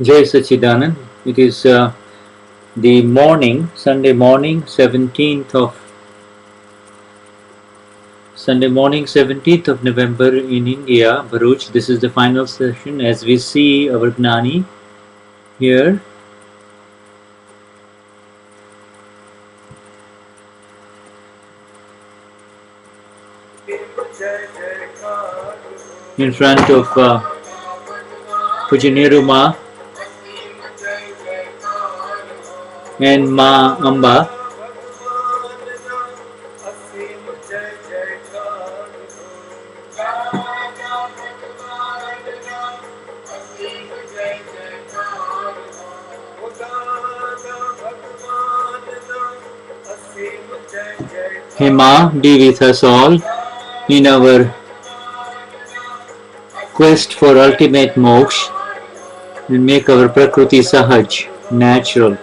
Jai Sachidanand. It is the morning, Sunday morning, 17th of November in India, Bharuch. This is the final session as we see our Gnani here. In front of Pujaneru Ma and Ma Amba. Hey Ma, be with us all in our quest for ultimate moksha and make our Prakriti Sahaj natural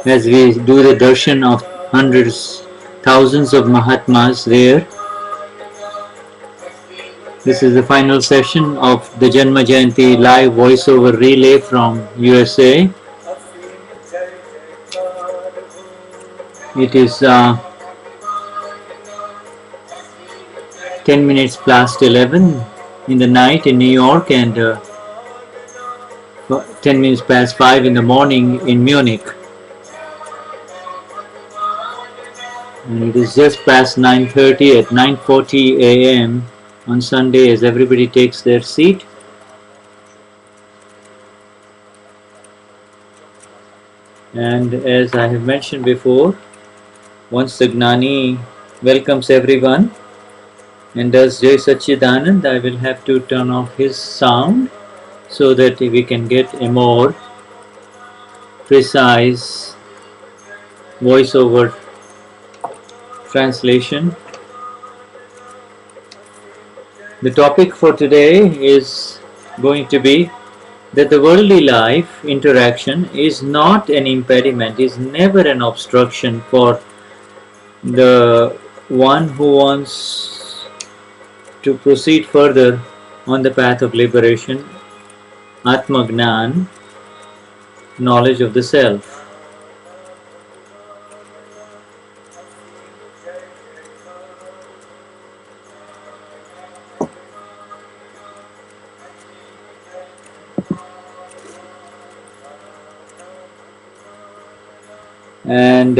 as we do the darshan of hundreds, thousands of Mahatmas there. This is the final session of the Janmajayanti live voiceover relay from USA. It is 10 minutes past 11 in the night in New York and 10 minutes past 5 in the morning in Munich. And it is just past 9:30 at 9:40 a.m. on Sunday as everybody takes their seat. And as I have mentioned before, once the Gnani welcomes everyone and does Jai Sachidanand, I will have to turn off his sound so that we can get a more precise voiceover translation. The topic for today is going to be that the worldly life interaction is not an impediment, is never an obstruction for the one who wants to proceed further on the path of liberation, Atma Gnan, knowledge of the self. And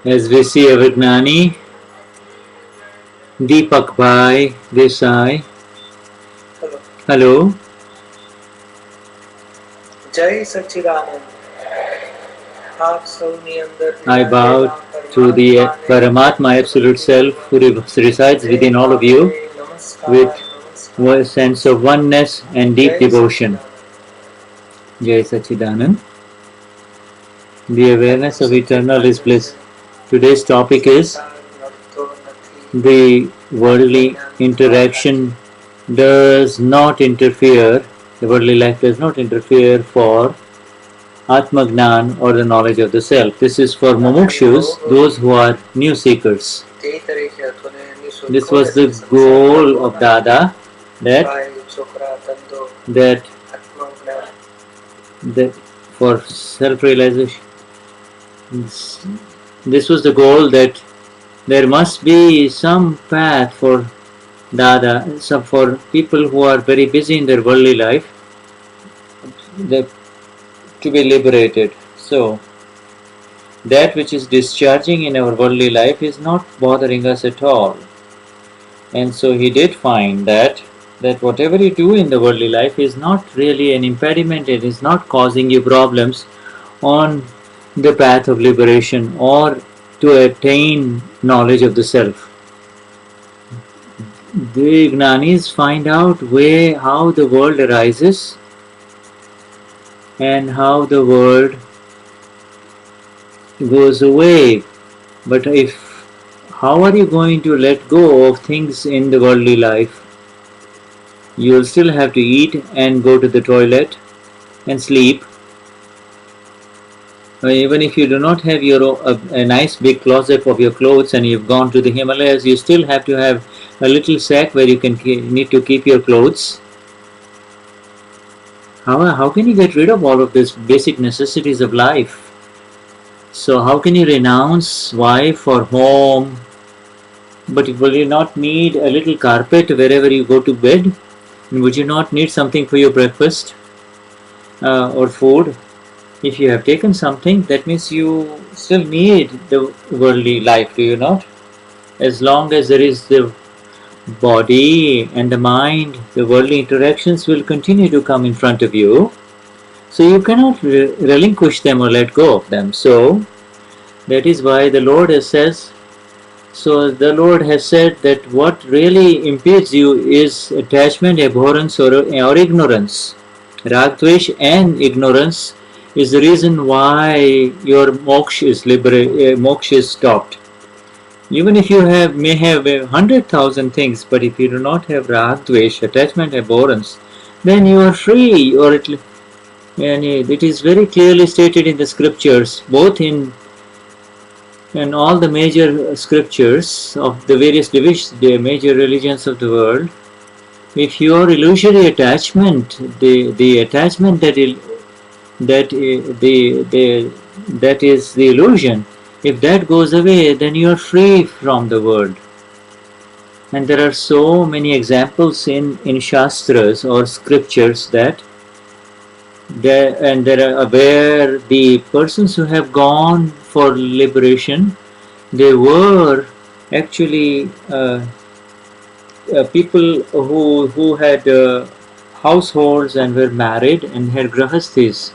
as we see our Gnani Deepakbhai Desai. Hello. Jai Sachidanand. I bow to the Paramatma Absolute Self who resides within all of you with a sense of oneness and deep devotion. Jai Sachidanand. The awareness of eternal is bliss. Today's topic is the worldly interaction does not interfere, the worldly life does not interfere for Atma Gnan or the knowledge of the self. This is for mumukshus, those who are new seekers. This was the goal of Dada, that for self-realization. This was the goal, that there must be some path for Dada, for people who are very busy in their worldly life, to be liberated. So, that which is discharging in our worldly life is not bothering us at all. And so he did find that whatever you do in the worldly life is not really an impediment, it is not causing you problems on the path of liberation or to attain knowledge of the self. The Gnanis find out how the world arises and how the world goes away. But how are you going to let go of things in the worldly life? You will still have to eat and go to the toilet and sleep. Even if you do not have a nice big closet of your clothes and you've gone to the Himalayas, you still have to have a little sack where you need to keep your clothes. How can you get rid of all of these basic necessities of life? So how can you renounce wife or home? But will you not need a little carpet wherever you go to bed? Would you not need something for your breakfast or food? If you have taken something, that means you still need the worldly life, do you not? As long as there is the body and the mind, the worldly interactions will continue to come in front of you. So you cannot relinquish them or let go of them. So that is why the Lord has said that what really impedes you is attachment, abhorrence, or ignorance. Rag, Dvesh and ignorance is the reason why your moksha is stopped. Even if you may have 100,000 things, but if you do not have rag, dvesh, attachment, abhorrence, then you are free. And it is very clearly stated in the scriptures, both in all the major scriptures of the various the major religions of the world. If your illusory attachment, the attachment that is the illusion, if that goes away, then you are free from the world. And there are so many examples in Shastras or scriptures that there are where the persons who have gone for liberation, they were actually people who had households and were married and had grahasthis.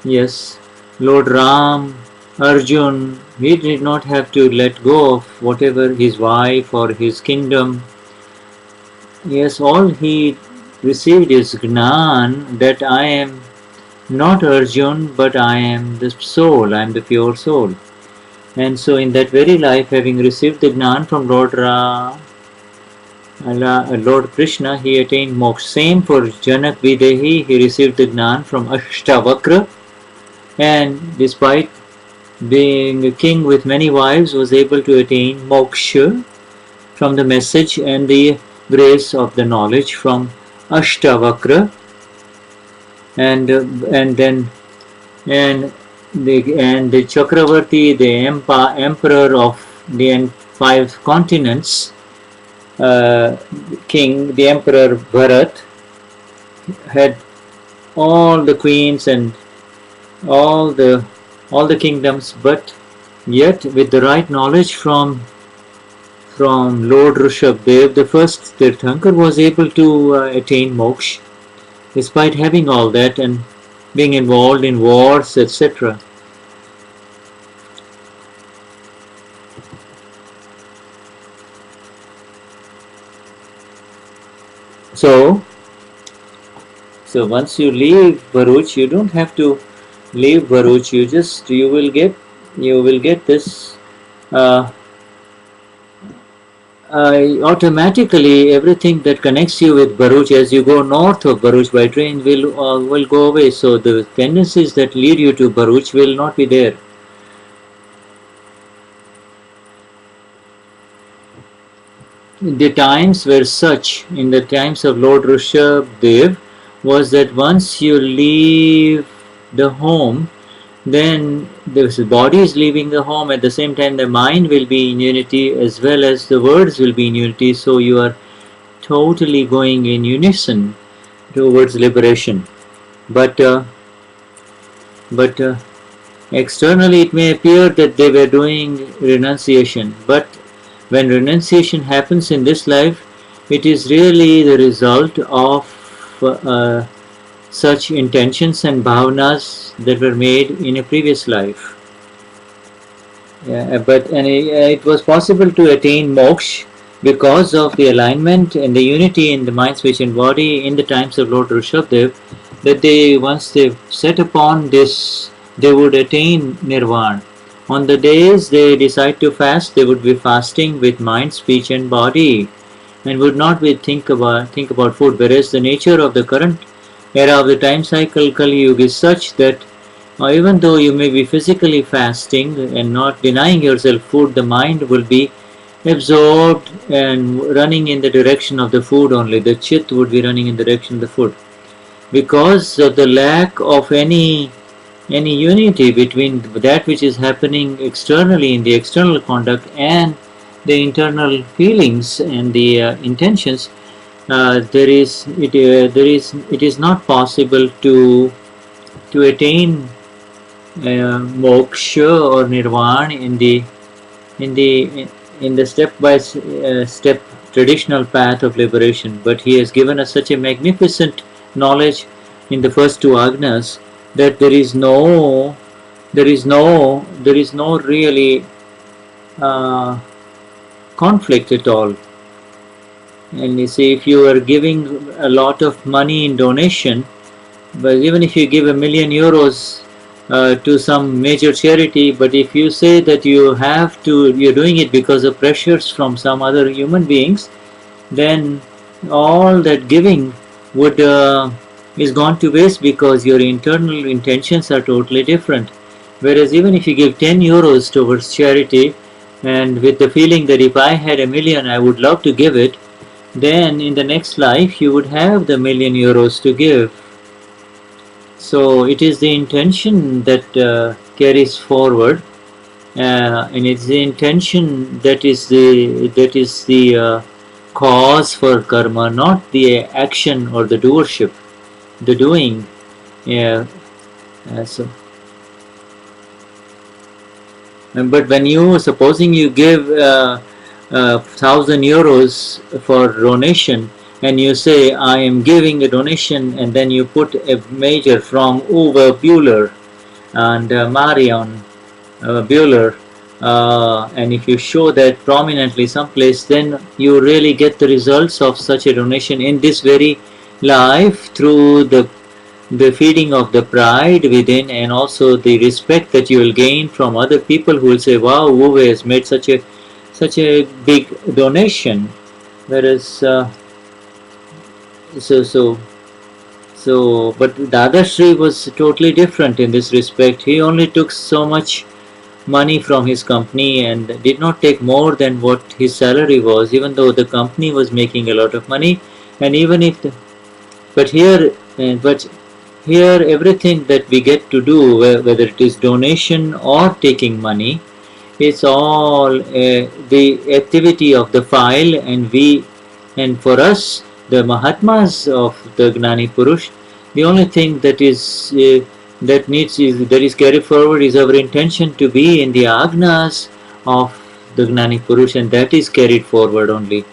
Yes, Lord Ram, Arjun, he did not have to let go of whatever his wife or his kingdom. Yes, all he received is Gnan, that I am not Arjun, but I am the soul, I am the pure soul. And so in that very life, having received the Gnan from Lord Krishna, he attained moksha. Same for Janak Videhi, he received the Gnan from Ashtavakra, and despite being a king with many wives, was able to attain moksha from the message and the grace of the knowledge from Ashtavakra, and the Chakravarti, the emperor of the 5 continents, king, the emperor Bharat, had all the queens and all the kingdoms, but yet with the right knowledge from Lord Rishabdev, the first Tirthankar, was able to attain moksha despite having all that and being involved in wars, etc. So once you leave Bharuch, you don't have to leave Bharuch. You will get this automatically. Everything that connects you with Bharuch as you go north of Bharuch by train will go away. So the tendencies that lead you to Bharuch will not be there. The times were such, in the times of Lord Rishabdev, was that once you leave the home, then the body is leaving the home, at the same time the mind will be in unity as well as the words will be in unity, so you are totally going in unison towards liberation. But Externally, it may appear that they were doing renunciation, but when renunciation happens in this life, it is really the result of uh, such intentions and bhavnas that were made in a previous life. Yeah, but it was possible to attain moksha because of the alignment and the unity in the mind, speech, and body in the times of Lord Rishabdev. That they once they set upon this, they would attain nirvana. On the days they decide to fast, they would be fasting with mind, speech, and body, and would not be think about food. Whereas the nature of the current era of the time cycle Kali Yuga is such that even though you may be physically fasting and not denying yourself food, the mind will be absorbed and running in the direction of the food only. The chit would be running in the direction of the food because of the lack of any unity between that which is happening externally in the external conduct and the internal feelings and the intentions. It is not possible to attain moksha or nirvana in the in the step by step traditional path of liberation. But he has given us such a magnificent knowledge in the first two agnas that there is no really uh, conflict at all. And you see, if you are giving a lot of money in donation, but even if you give €1,000,000 to some major charity, but if you say that you're doing it because of pressures from some other human beings, then all that giving would is gone to waste because your internal intentions are totally different. Whereas even if you give €10 towards charity, and with the feeling that if I had 1,000,000, I would love to give it, then in the next life you would have the €1,000,000 to give. So it is the intention that carries forward, and it's the intention that is the cause for karma, not the action or the doership, the doing. Yeah. So, but when you supposing you give €1,000 for donation, and you say I am giving a donation, and then you put a major from Uwe Bueller and Marion Bueller, and if you show that prominently someplace, then you really get the results of such a donation in this very life through the feeding of the pride within, and also the respect that you will gain from other people who will say, wow, Uwe has made such a big donation. Whereas so so but Dadashri was totally different in this respect. He only took so much money from his company and did not take more than what his salary was, even though the company was making a lot of money. And even if the, but here but here everything that we get to do, whether it is donation or taking money, it's all the activity of the file, and for us, the Mahatmas of the Gnani Purush, the only thing that is carried forward is our intention to be in the agnas of the Gnani Purush, and that is carried forward only.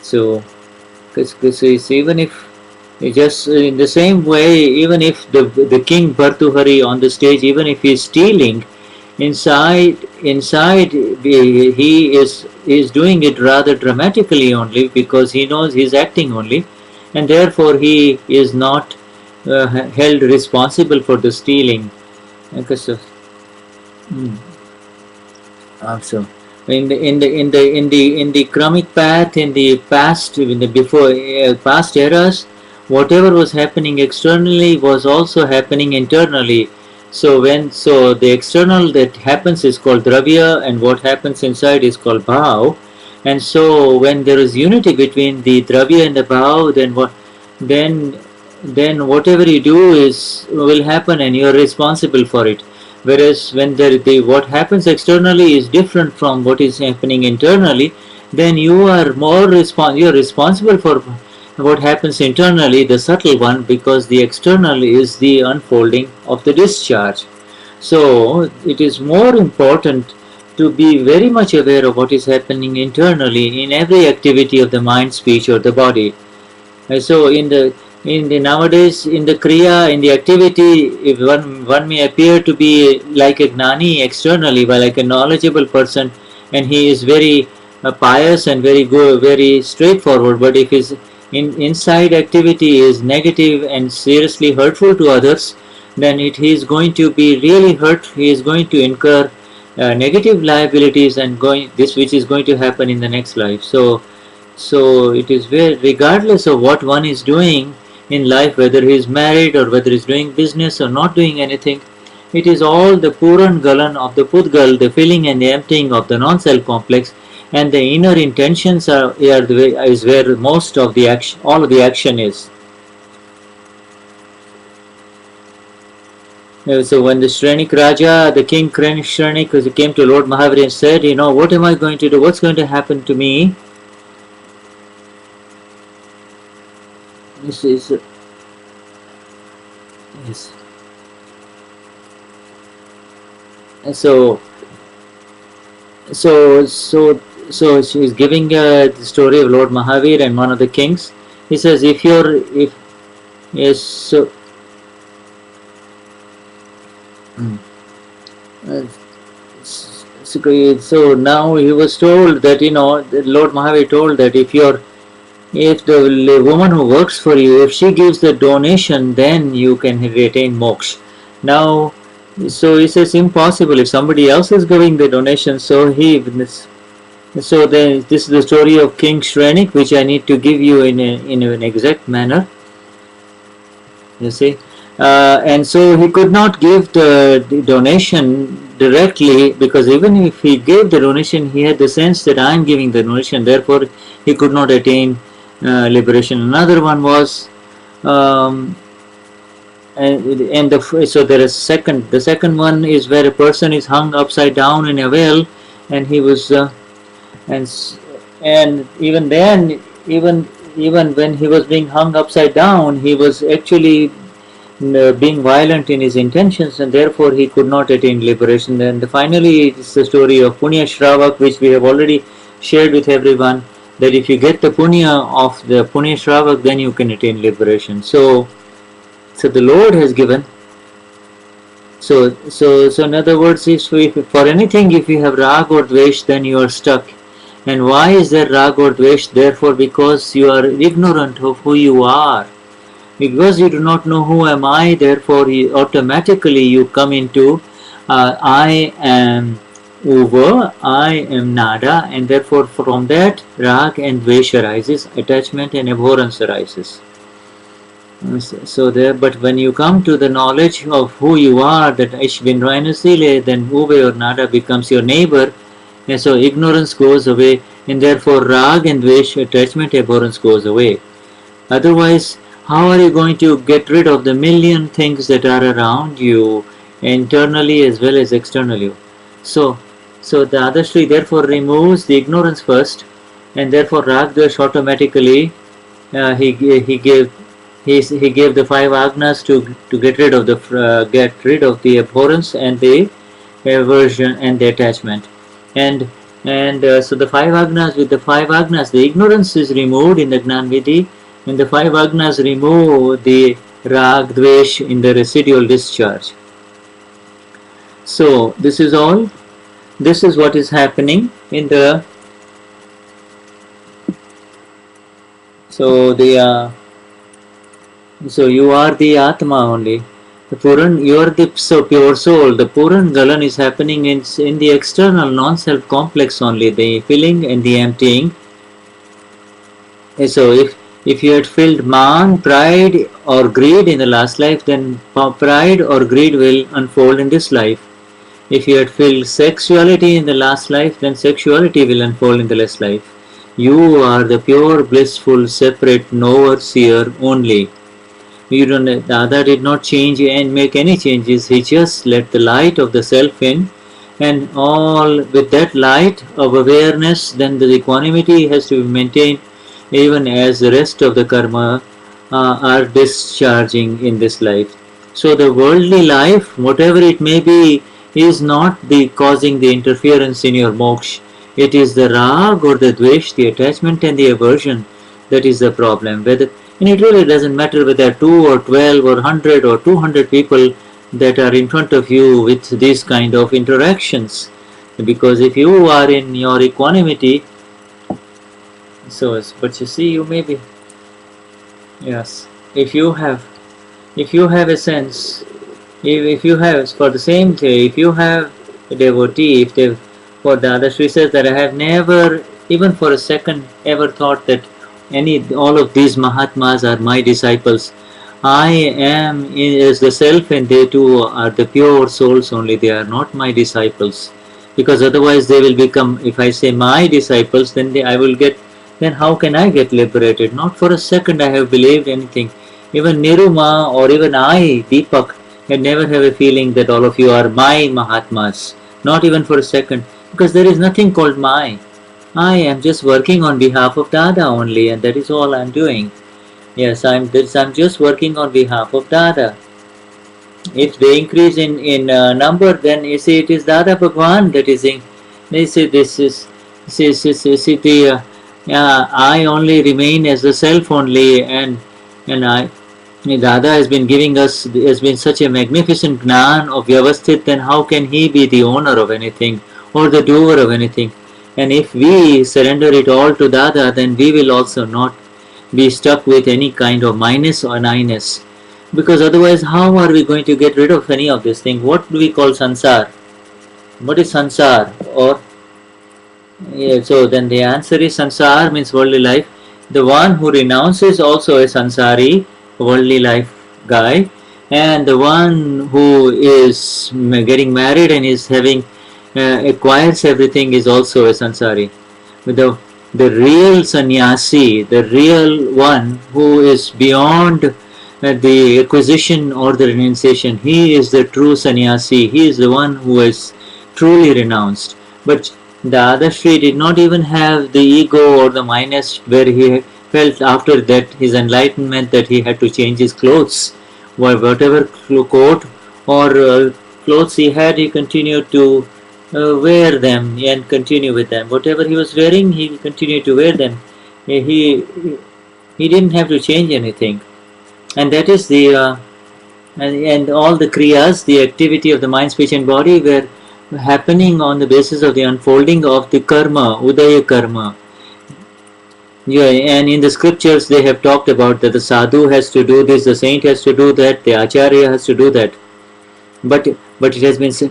So, because even if just in the same way, even if the king Bhartuhari on the stage, even if he is stealing, inside he is doing it rather dramatically only because he knows he is acting only, and therefore he is not held responsible for the stealing. Because of, also in the Kramic path, in the past, in the before past eras, whatever was happening externally was also happening internally. So the external that happens is called dravya, and what happens inside is called bhav. And so when there is unity between the dravya and the bhav, then then whatever you do is will happen, and you are responsible for it. Whereas when what happens externally is different from what is happening internally, then you are more you are responsible what happens internally, the subtle one, because the external is the unfolding of the discharge. So it is more important to be very much aware of what is happening internally in every activity of the mind, speech, or the body. So in the nowadays, in the kriya, in the activity, if one may appear to be like a gnani externally, but like a knowledgeable person, and he is very pious and very good, very straightforward. But if his inside activity is negative and seriously hurtful to others, then he is going to be really hurt. He is going to incur negative liabilities, and this which is going to happen in the next life. So it is very, regardless of what one is doing in life, whether he is married or whether he is doing business or not doing anything, it is all the Puran Galan of the Pudgal, the filling and the emptying of the non-self complex, and the inner intentions is where most of the action, all of the action is. So when the Shrenik Raja, the king Shrenik, came to Lord Mahavir and said, what am I going to do? What's going to happen to me? This is yes. So she is giving the story of Lord Mahavir and one of the kings. He says, if yes, so now he was told that Lord Mahavir told that if the woman who works for you, if she gives the donation, then you can retain moksha. Now, so he says impossible if somebody else is giving the donation. So then this is the story of King Shrenik, which I need to give you in an exact manner. You see, and so he could not give the donation directly, because even if he gave the donation, he had the sense that I am giving the donation. Therefore, he could not attain liberation. Another one was, so there is the second one is where a person is hung upside down in a well, and he was and even then, even when he was being hung upside down, he was actually being violent in his intentions, and therefore he could not attain liberation. Then finally, it's the story of Punya Shravak, which we have already shared with everyone, that if you get the punya of the Punya Shravak, then you can attain liberation. So the Lord has given. So in other words, if for anything, if you have rag or dvesh, then you are stuck. And why is there rag or dvesh? Therefore, because you are ignorant of who you are. Because you do not know who am I, therefore automatically you come into I am Uva, I am Nada, and therefore from that rag and dvesh arises, attachment and abhorrence arises. But when you come to the knowledge of who you are, that Ish bin Rainasile, then Uve or Nada becomes your neighbor, and so ignorance goes away, and therefore rag and dvesh, attachment, abhorrence goes away. Otherwise, how are you going to get rid of the million things that are around you, internally as well as externally? So the Dadashri therefore removes the ignorance first, and therefore rag dvesh automatically he gave the 5 agnas to get rid of the abhorrence and the aversion and the attachment, and so the 5 agnas, with the 5 agnas, the ignorance is removed in the Gnani Vidhi, and the 5 agnas remove the rag dvesh in the residual discharge. So this is what is happening in the so you are the Atma only. The Puran, you are the pure soul. The Puran Galan is happening in the external non-self complex only, the filling and the emptying. And so if you had filled man, pride or greed in the last life, then pride or greed will unfold in this life. If you had filled sexuality in the last life, then sexuality will unfold in the last life. You are the pure, blissful, separate knower, seer only. Dada did not change and make any changes. He just let the light of the self in, and all with that light of awareness, then the equanimity has to be maintained, even as the rest of the karma are discharging in this life. So the worldly life, whatever it may be, is not the causing the interference in your moksha. It is the rag or the dvesh, the attachment and the aversion, that is the problem. And it really doesn't matter whether 2 or 12 or 100 or 200 people that are in front of you with these kind of interactions. Because if you are in your equanimity, but you see, you may be, yes, if you have a sense, if you have, for the same thing, if you have a devotee, if they, for the other Sri says that I have never, even for a second, ever thought that all of these Mahatmas are my disciples. I am is the self, and they too are the pure souls only. They are not my disciples, because otherwise they will become. If I say my disciples, then I will get. Then how can I get liberated? Not for a second I have believed anything. Even Niruma or even I, Deepak, can never have a feeling that all of you are my Mahatmas. Not even for a second, because there is nothing called my. I am just working on behalf of Dada only, and that is all I am doing. Yes, I'm just working on behalf of Dada. If they increase in number, then you see it is Dada Bhagwan that is in. They say this is the I only remain as the self only, and I. Dada has been giving us, has been such a magnificent Gnan of Vyavasthit, then how can he be the owner of anything or the doer of anything? And if we surrender it all to Dada, then we will also not be stuck with any kind of minus or nines. Because otherwise, how are we going to get rid of any of this thing? What do we call sansar? What is sansar? Or yeah, so then the answer is sansar means worldly life. The one who renounces also a sansari, worldly life guy, and the one who is getting married and is having acquires everything is also a sansari. The real sannyasi, the real one who is beyond the acquisition or the renunciation, he is the true sannyasi. He is the one who is truly renounced. But the Dadashri did not even have the ego or the minus where he felt after that his enlightenment that he had to change his clothes. Whatever coat or clothes he had, he continued to wear them and continue with them. Whatever he was wearing, he continued to wear them. He didn't have to change anything. And that is the and all the kriyas, the activity of the mind, speech and body were happening on the basis of the unfolding of the karma, udaya karma. Yeah, and in the scriptures they have talked about that the sadhu has to do this, the saint has to do that, the acharya has to do that. But it has been said,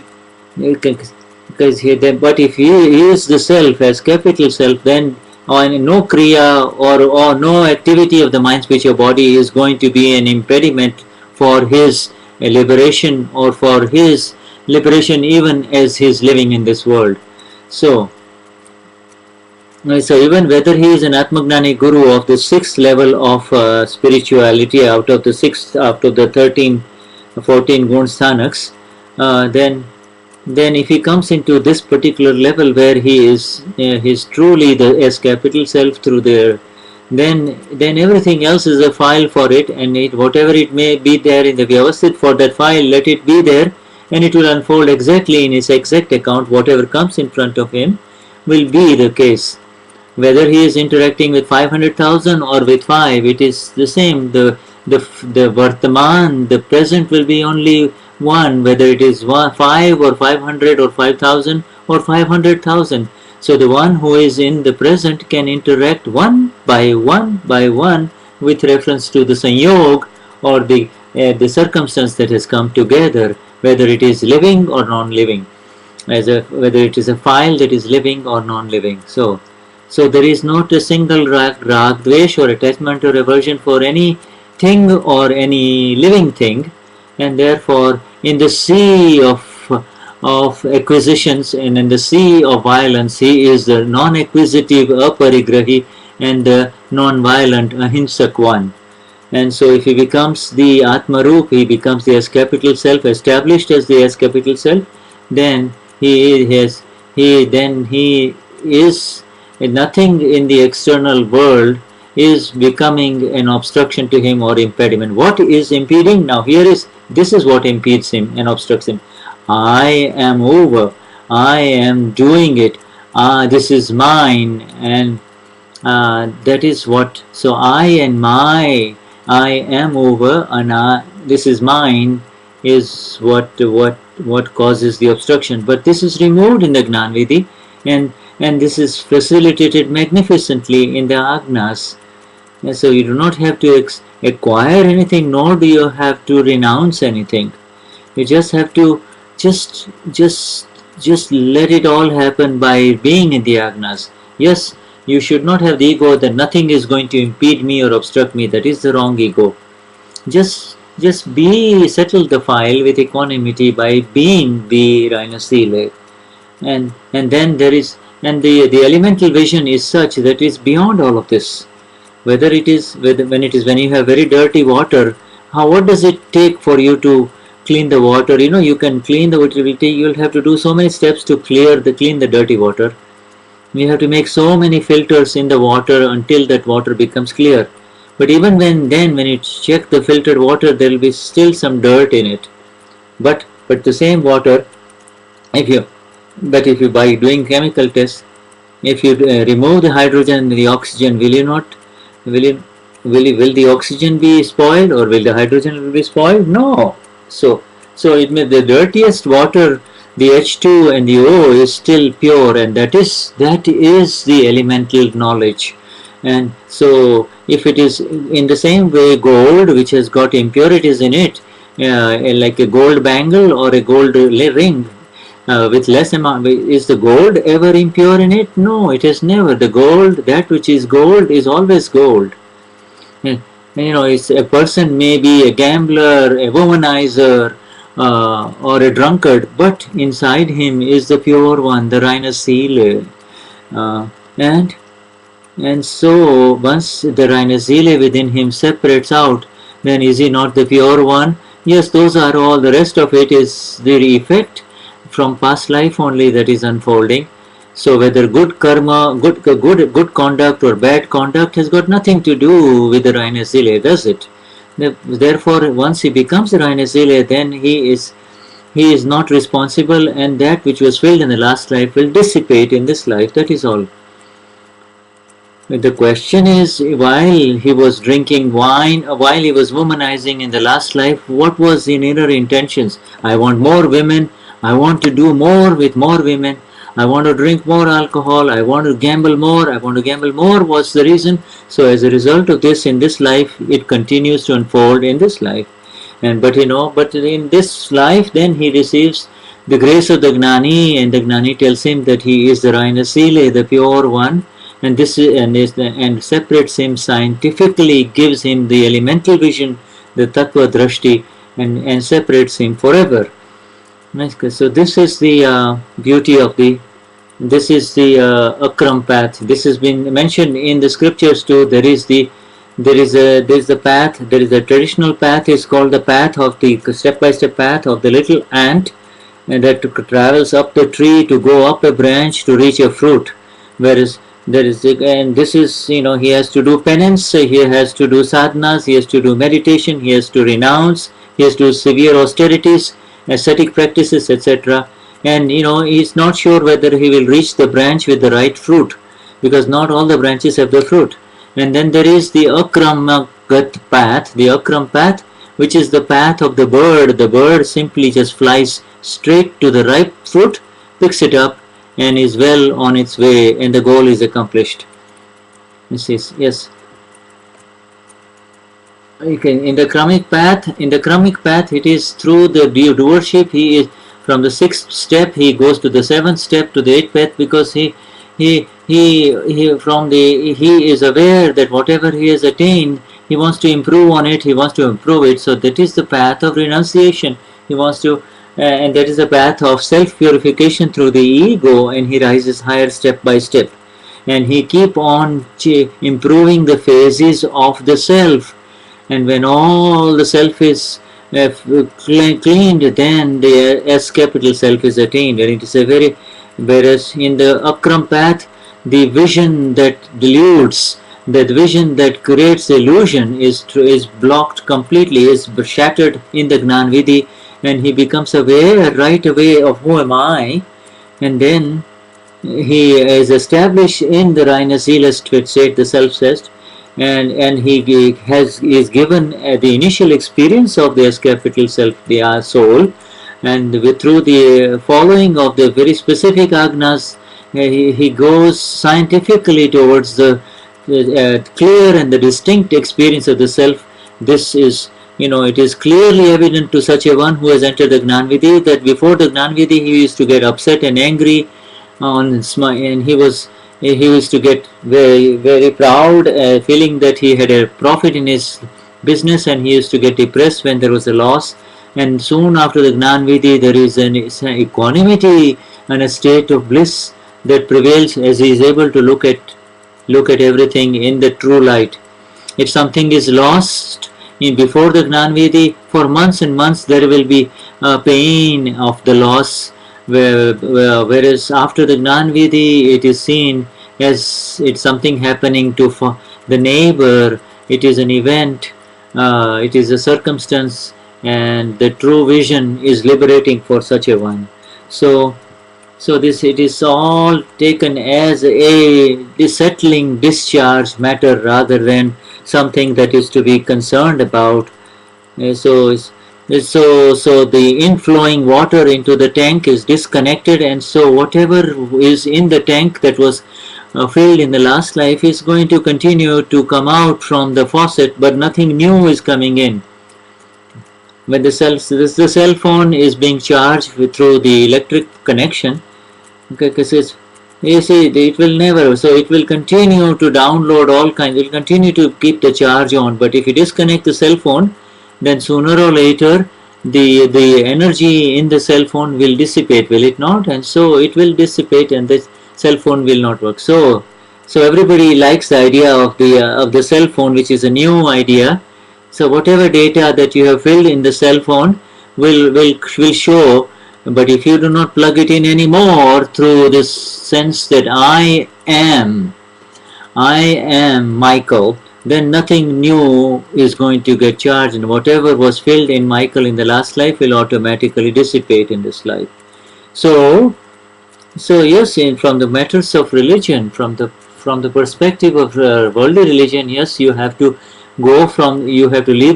but if he is the self as capital self, then no kriya or no activity of the mind, speech or body is going to be an impediment for his liberation or for his liberation even as he is living in this world. So even whether he is an Atmagnani Guru of the 6th level of spirituality out of the 13, 14 Gun Sthanaks, then if he comes into this particular level where he is he's truly the S capital self through there, then everything else is a file for it, and whatever it may be there in the Vyavasthit for that file, let it be there, and it will unfold exactly in his exact account. Whatever comes in front of him will be the case. Whether he is interacting with 500,000 or with 5, it is the same. The Vartaman, the present will be only one, whether it is 5 or 500 or 5,000 or 500,000. So the one who is in the present can interact one by one with reference to the sanyog or the circumstance that has come together, whether it is living or non-living, whether it is a file that is living or non-living. So there is not a single rag, dvesh or attachment or aversion for any thing or any living thing, and therefore in the sea of acquisitions and in the sea of violence, he is the non-acquisitive aparigrahi and the non-violent ahimsak one. And so if he becomes the Atmarup, he becomes the S capital self, established as the S capital self, then he is nothing in the external world is becoming an obstruction to him or impediment. What is impeding? Now here is, this is what impedes him and obstructs him. I am over, I am doing it, this is mine, and that is what, so I and my, I am over, and this is mine, is what causes the obstruction. But this is removed in the Gnani Vidhi, and this is facilitated magnificently in the Agnas. And so you do not have to acquire anything, nor do you have to renounce anything. You just have to just just just let it all happen by being in the Agnas. Yes, you should not have the ego that nothing is going to impede me or obstruct me. That is the wrong ego. Just be, settle the file with equanimity by being the Rhinasile. And then there is, and the elemental vision is such that it's beyond all of this. Whether it is when you have very dirty water, what does it take for you to clean the water? You can clean the water. You'll have to do so many steps to clean the dirty water. You have to make so many filters in the water until that water becomes clear. But even when you check the filtered water, there will be still some dirt in it. But the same water, if you by doing chemical tests, if you remove the hydrogen and the oxygen, will the oxygen be spoiled, or will the hydrogen be spoiled? No. So it may, the dirtiest water, the H2 and the O, is still pure, and that is the elemental knowledge. And so if it is in the same way, gold, which has got impurities in it, like a gold bangle or a gold ring, with less amount, is the gold ever impure in it? No, it is never. The gold, that which is gold, is always gold. And, it's, a person may be a gambler, a womanizer, or a drunkard, but inside him is the pure one, the reine Seele. And so once the reine Seele within him separates out, then is he not the pure one? Yes, those are all. The rest of it is the effect from past life only that is unfolding. So whether good karma, good conduct or bad conduct has got nothing to do with the reine Seele, does it? Therefore, once he becomes the reine Seele, then he is not responsible, and that which was filled in the last life will dissipate in this life. That is all. The question is, while he was drinking wine, while he was womanizing in the last life, what was in inner intentions? I want more women, I want to do more with more women, I want to drink more alcohol, I want to gamble more, was the reason. So as a result of this, in this life, it continues to unfold in this life. But in this life, then he receives the grace of the Gnani, and the Gnani tells him that he is the reine Seele, the pure one, and separates him scientifically, gives him the elemental vision, the Tattva Drashti, and separates him forever. So this is the beauty of this is the Akram path. This has been mentioned in the scriptures too. There is the path. There is a traditional path. Is called the path of the step-by-step path of the little ant, and that travels up the tree to go up a branch to reach a fruit. Whereas and this is, he has to do penance, he has to do sadhanas, he has to do meditation, he has to renounce, he has to do severe austerities, ascetic practices, etc. And he is not sure whether he will reach the branch with the right fruit, because not all the branches have the fruit. And then there is the Akramagat path, which is the path of the bird. The bird simply just flies straight to the ripe fruit, picks it up, and is well on its way, and the goal is accomplished. Yes. Okay. In the Kramic path, it is through the doership. He is from the 6th step. He goes to the 7th step, to the 8th path, because he is aware that whatever he has attained, he wants to improve on it. He wants to improve it. So that is the path of renunciation. He wants to. And that is a path of self-purification through the ego, and he rises higher step by step. And he keep on improving the phases of the self. And when all the self is cleaned, then the S capital self is attained. And it is whereas in the Akram path, the vision that deludes, that vision that creates illusion is blocked completely, is shattered in the Gnan Vidhi, and he becomes aware right away of who am I, and then he is established in the reiner state, the self-cessed, and he is given the initial experience of the S capital self, the soul, and through the following of the very specific agnas, he goes scientifically towards the clear and the distinct experience of the self. This is, it is clearly evident to such a one who has entered the Gnan Vidhi that before the Gnan Vidhi he used to get upset and angry and he used to get very very proud, feeling that he had a profit in his business, and he used to get depressed when there was a loss. And soon after the Gnan Vidhi, there is an equanimity and a state of bliss that prevails as he is able to look at everything in the true light. If something is lost before the Gnan Vidhi, for months and months there will be pain of the loss, whereas after the Gnan Vidhi it is seen as it's something happening to the neighbor, it is an event, it is a circumstance, and the true vision is liberating for such a one. So this, it is all taken as a settling discharge matter rather than something that is to be concerned about. So the inflowing water into the tank is disconnected, and so whatever is in the tank that was filled in the last life is going to continue to come out from the faucet, but nothing new is coming in. When the cell phone is being charged through the electric connection, because you see, it will never, so it will continue to download all kinds, it will continue to keep the charge on. But if you disconnect the cell phone, then sooner or later the energy in the cell phone will dissipate, will it not? And so it will dissipate and the cell phone will not work. So everybody likes the idea of the cell phone, which is a new idea. So whatever data that you have filled in the cell phone will show, but if you do not plug it in anymore through this sense that I am Michael, then nothing new is going to get charged, and whatever was filled in Michael in the last life will automatically dissipate in this life. So yes, from the matters of religion, from the perspective of worldly religion, yes, you have to leave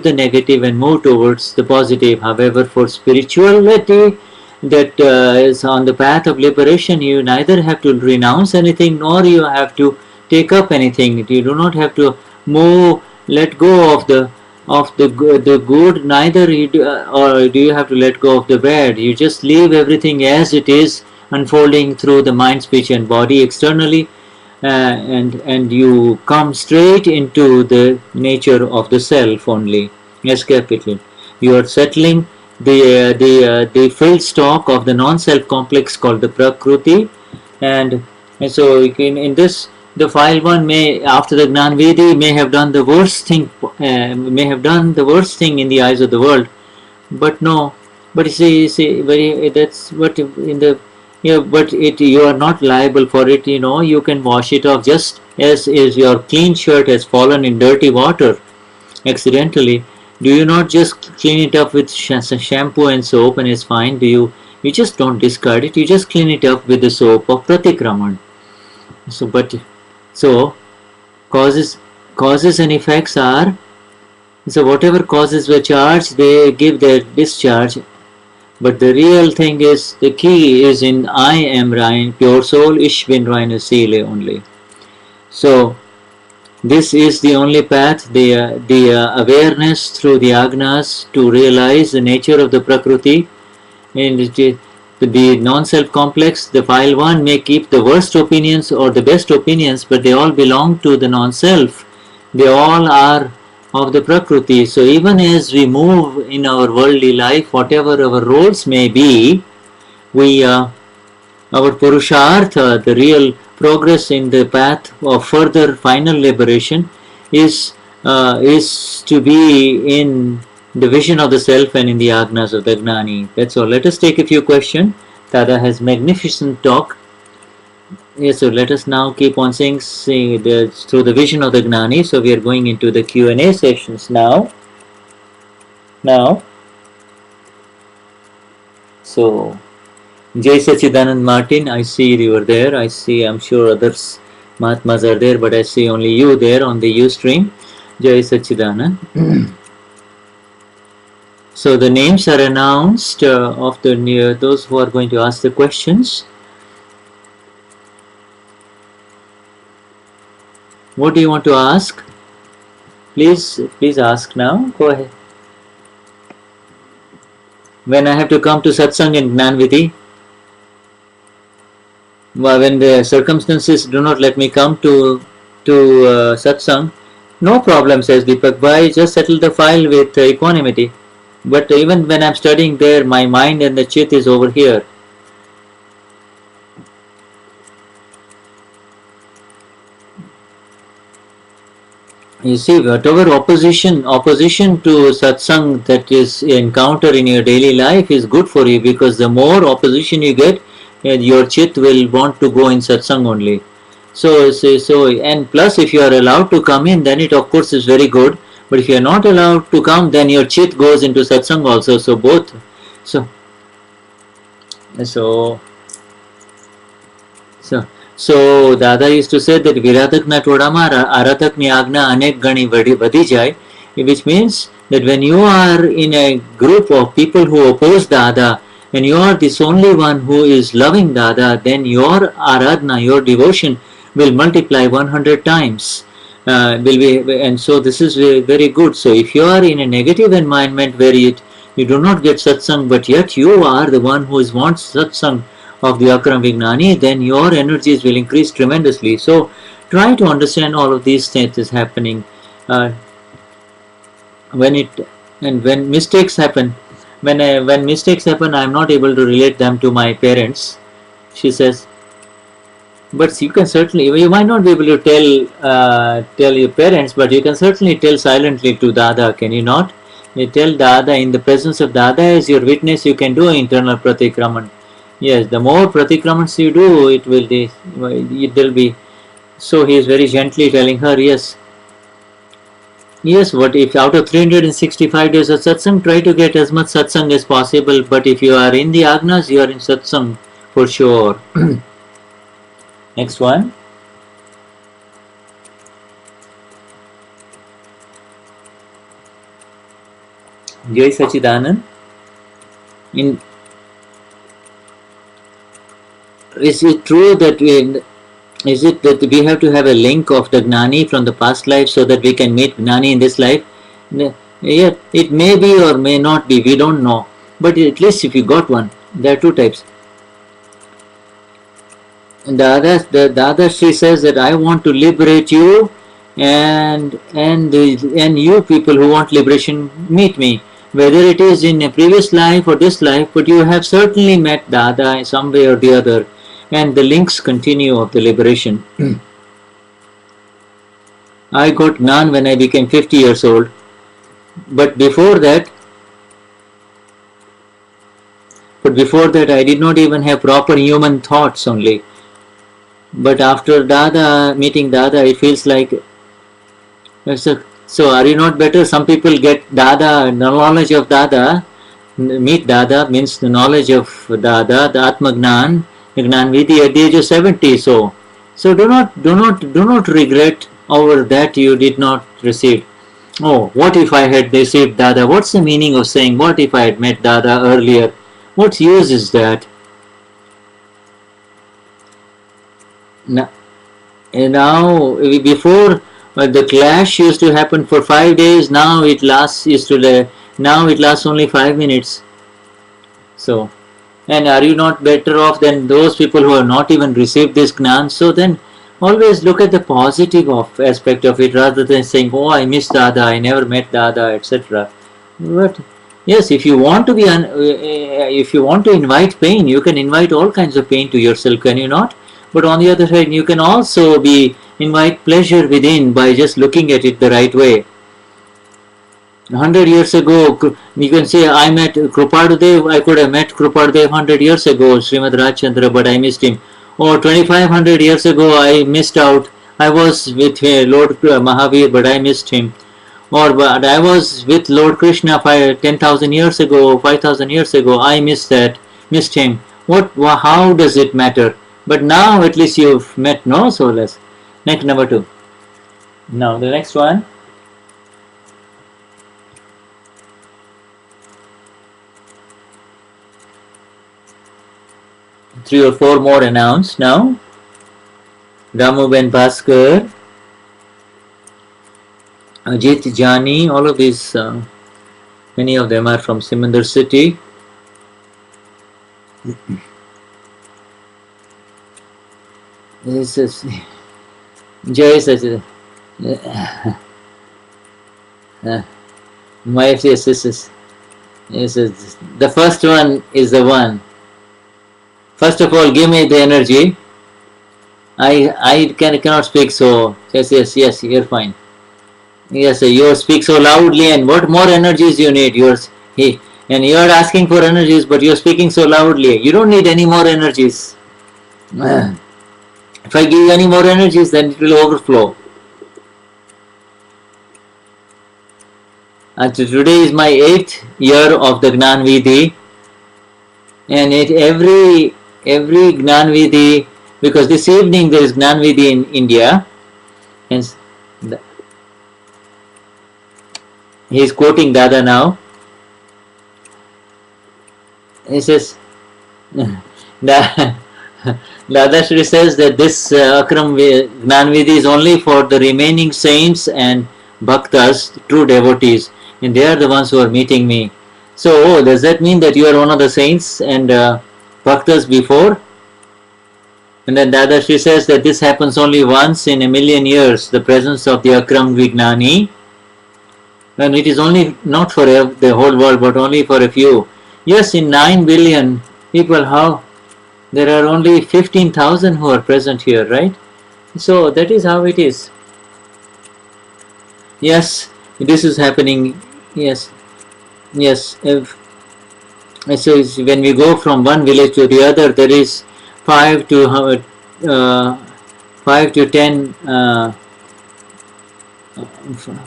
the negative and move towards the positive. However, for spirituality that is on the path of liberation, you neither have to renounce anything nor you have to take up anything. You do not have to let go of the good, neither or do you have to let go of the bad. You just leave everything as it is, unfolding through the mind, speech and body externally, and you come straight into the nature of the self only. Yes, capital. You are settling the filled stock of the non-self complex called the Prakruti, and so in this, the file one may, after the Gnan Vidhi, may have done the worst thing, in the eyes of the world, but no. But you see, that's what in the, but you are not liable for it. You can wash it off, just as your clean shirt has fallen in dirty water accidentally. Do you not just clean it up with shampoo and soap and it's fine? You just don't discard it. You just clean it up with the soap of Pratikraman. So causes and effects are, so whatever causes were charged, they give their discharge. But the real thing is, the key is in I am rein, pure soul, ich bin reine Seele only. So this is the only path, the awareness through the agnas to realize the nature of the Prakruti. And the non-self complex, the file one may keep the worst opinions or the best opinions, but they all belong to the non-self. They all are of the Prakruti. So even as we move in our worldly life, whatever our roles may be, our Purushartha, the real progress in the path of further final liberation, is to be in the vision of the self and in the agnas of the Gnani. That's all. Let us take a few questions. Tada has magnificent talk. Yes, so let us now keep on saying through the vision of the Gnani. So we are going into the Q&A sessions now. So Jai Sachidanand Martin, I see you are there. I see, I'm sure others Mahatmas are there, but I see only you there on the Ustream. Jai Sachidanand. So the names are announced of those who are going to ask the questions. What do you want to ask? Please ask now. Go ahead. When I have to come to Satsang and Gnani Vidhi, when the circumstances do not let me come to Satsang, no problem, says Deepakbhai, just settle the file with equanimity. But even when I'm studying there, my mind and the chit is over here. You see, whatever opposition to satsang that is encounter in your daily life is good for you, because the more opposition you get, your chit will want to go in satsang only. So and plus if you are allowed to come in, then it of course is very good. But if you are not allowed to come, then your chit goes into satsang also. So both. So Dada used to say that Viratakna Todama Aratakni Agna Anek Gani Vadijai, which means that when you are in a group of people who oppose Dada, and you are this only one who is loving Dada, then your Aradhana, your devotion will multiply 100 times. And so this is very good. So if you are in a negative environment where you do not get satsang, but yet you are the one who wants satsang of the Akram Vignani, then your energies will increase tremendously. So try to understand all of these things is happening. When mistakes happen, when mistakes happen, I am not able to relate them to my parents. She says, but you can certainly, you might not be able to tell your parents, but you can certainly tell silently to Dada, can you not? You tell Dada in the presence of Dada as your witness, you can do internal pratikraman. Yes, the more pratikramans you do, it will be. So he is very gently telling her, yes, what if out of 365 days of satsang, try to get as much satsang as possible. But if you are in the agnas, you are in satsang for sure. Next one. Jai Sachidanand. Is it true that we have to have a link of the Gnani from the past life so that we can meet Gnani in this life? Yeah, it may be or may not be, we don't know. But at least if you got one, there are two types. And the Dadashri says that I want to liberate you, and you people who want liberation, meet me. Whether it is in a previous life or this life, but you have certainly met Dada in some way or the other. And the links continue of the liberation. I got Gnan when I became 50 years old, but before that I did not even have proper human thoughts only. But after meeting Dada, it feels like, so are you not better? Some people get Dada, knowledge of Dada, meet Dada means the knowledge of Dada, the Atma Gnan, Gnani Vidhi at the age of 70. So do not regret over that you did not receive. Oh, what if I had received Dada? What's the meaning of saying, what if I had met Dada earlier? What use is that? Now before the clash used to happen for 5 days. Now it lasts only 5 minutes. So, and are you not better off than those people who have not even received this Gnan? So then always look at the positive aspect of it, rather than saying, oh, I miss Dada, I never met Dada, etc. But yes, if you want to invite pain, you can invite all kinds of pain to yourself, can you not? But on the other hand, you can also invite pleasure within by just looking at it the right way. 100 years ago, you can say, I met Kripadev, I could have met Kripadev 100 years ago, Srimad Rajchandra, but I missed him. or 2500 years ago I missed out. I was with Lord Mahavir, but I missed him. Or but I was with Lord Krishna 10,000 years ago, 5,000 years ago. I missed him. What? How does it matter? But now at least you've met, no? So let's next number 2. Now the next one. 3 or 4 more announced now. Ramu Ben Bhaskar, Ajit Jani, all of these, many of them are from Simandar city. This is Jay says, my yes, this is the first one is the one. First of all, give me the energy. I cannot speak, so yes, you're fine. Yes, you speak so loudly, and what more energies you need? And you're asking for energies, but you're speaking so loudly. You don't need any more energies. If I give you any more energies, then it will overflow. And today is my 8th year of the Gnani Vidhi, and every Gnani Vidhi, because this evening there is Gnani Vidhi in India, and he is quoting Dada now. He says, Dadashri says that this Akram Gnani Vidhi is only for the remaining saints and bhaktas, true devotees, and they are the ones who are meeting me. So, does that mean that you are one of the saints and bhaktas before? And then Dadashri says that this happens only once in a million years, the presence of the Akram Vignani. And it is only not for the whole world, but only for a few. Yes, in 9 billion people, how? There are only 15,000 who are present here, right? So that is how it is. Yes, this is happening. Yes. If, so when we go from one village to the other, there is 5 to 10,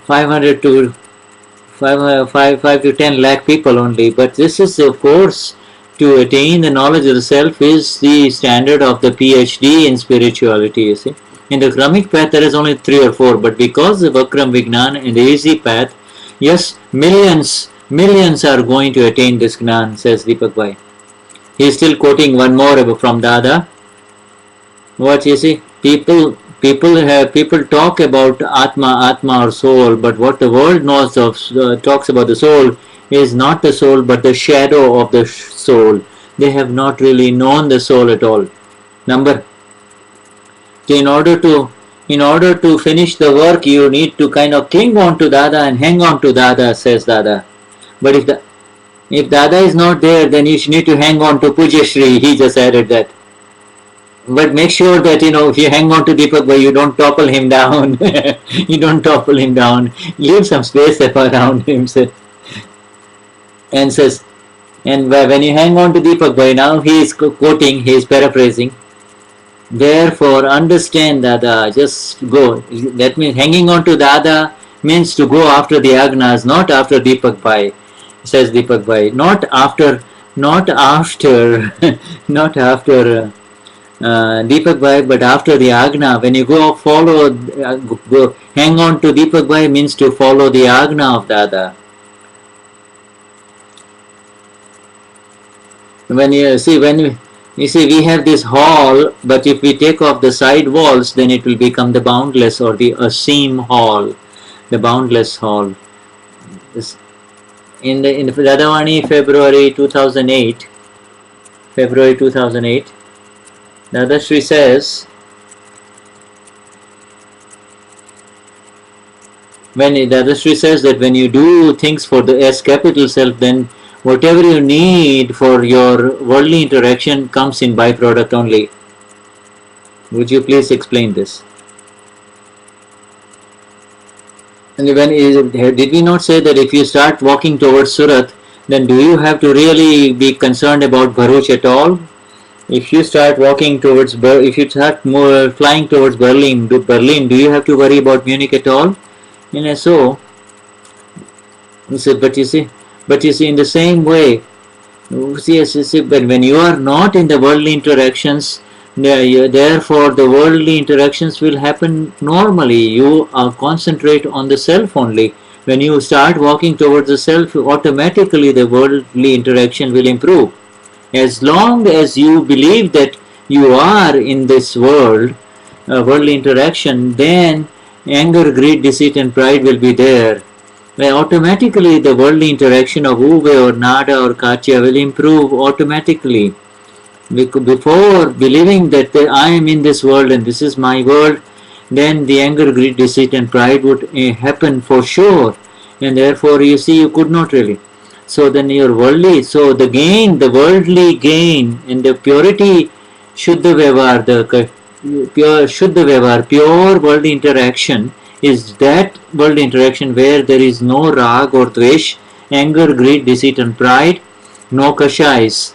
500 to 5 to 10 lakh people only. But this is, of course, to attain the knowledge of the self is the standard of the PhD in spirituality, you see. In the Kramic path there is only 3 or 4, but because of Akram Vignan in the easy path, yes, millions are going to attain this Gnan, says Deepakbhai. He is still quoting one more from Dada. What you see, people talk about Atma or soul, but what the world knows of talks about the soul is not the soul, but the shadow of the soul. They have not really known the soul at all. So in order to finish the work, you need to kind of cling on to Dada and hang on to Dada, says Dada. But if Dada is not there, then you need to hang on to Pujyashri. He just added that. But make sure that, if you hang on to Deepakbhai, you don't topple him down. You don't topple him down. Leave some space around him. And when you hang on to Deepakbhai, now he is quoting, he is paraphrasing. Therefore, understand Dada, just go. That means hanging on to Dada means to go after the Agnas, not after Deepakbhai, says Deepakbhai. Not after Deepakbhai, but after the Agna. When you go hang on to Deepakbhai means to follow the Agna of Dada. You see, we have this hall, but if we take off the side walls, then it will become the boundless or the Aseem hall, the boundless hall. In the Radhavani, February 2008, Dadashri says, that when you do things for the S capital self, then whatever you need for your worldly interaction comes in byproduct only. Would you please explain this? And did we not say that if you start walking towards Surat, then do you have to really be concerned about Bharuch at all? If you start walking towards, if you start more flying towards Berlin, do you have to worry about Munich at all? So, but you see, in the same way, yes, but when you are not in the worldly interactions, therefore the worldly interactions will happen normally. You concentrate on the self only. When you start walking towards the self, automatically the worldly interaction will improve. As long as you believe that you are in this world, worldly interaction, then anger, greed, deceit, and pride will be there. Well, automatically the worldly interaction of Uve or Nada or Katya will improve automatically. Before believing that I am in this world and this is my world, then the anger, greed, deceit, and pride would happen for sure, and therefore you see you could not really. So then your worldly, so the gain, the worldly gain, and the purity, Shuddha Vyavar, the pure Shuddha Vyavar, pure worldly interaction is that world interaction where there is no rag or dvesh, anger, greed, deceit, and pride, no kashais,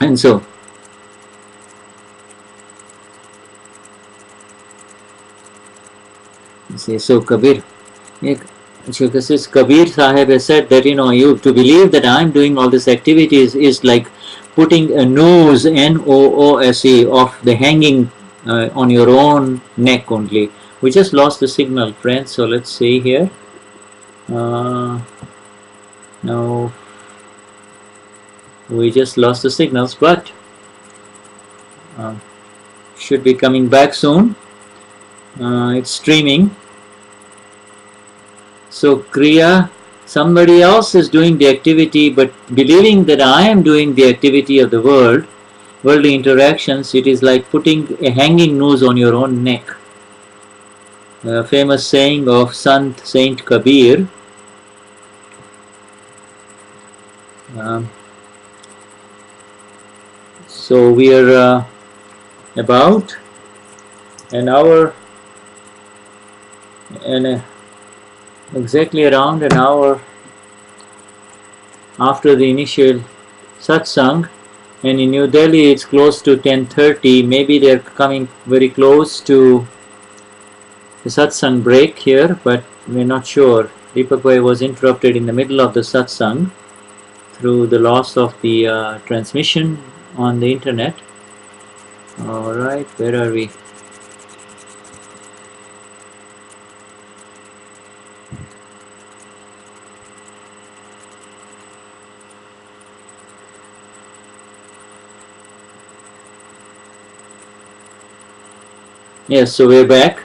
and so. So Kabir, Kabir Sahib has said that you to believe that I am doing all these activities is like putting a noose, N-O-O-S-E, of the hanging on your own neck only. We just lost the signal, friends. So let's see here. No, we just lost the signals, but should be coming back soon. It's streaming. So Kriya, somebody else is doing the activity, but believing that I am doing the activity of the worldly interactions, it is like putting a hanging noose on your own neck. A famous saying of Saint Kabir. So we are about an hour and exactly around an hour after the initial satsang, and in New Delhi it's close to 10:30. Maybe they're coming very close to the satsang break here, but we're not sure. Deepakbhai was interrupted in the middle of the satsang through the loss of the transmission on the internet. Alright, where are we? Yes, so we're back.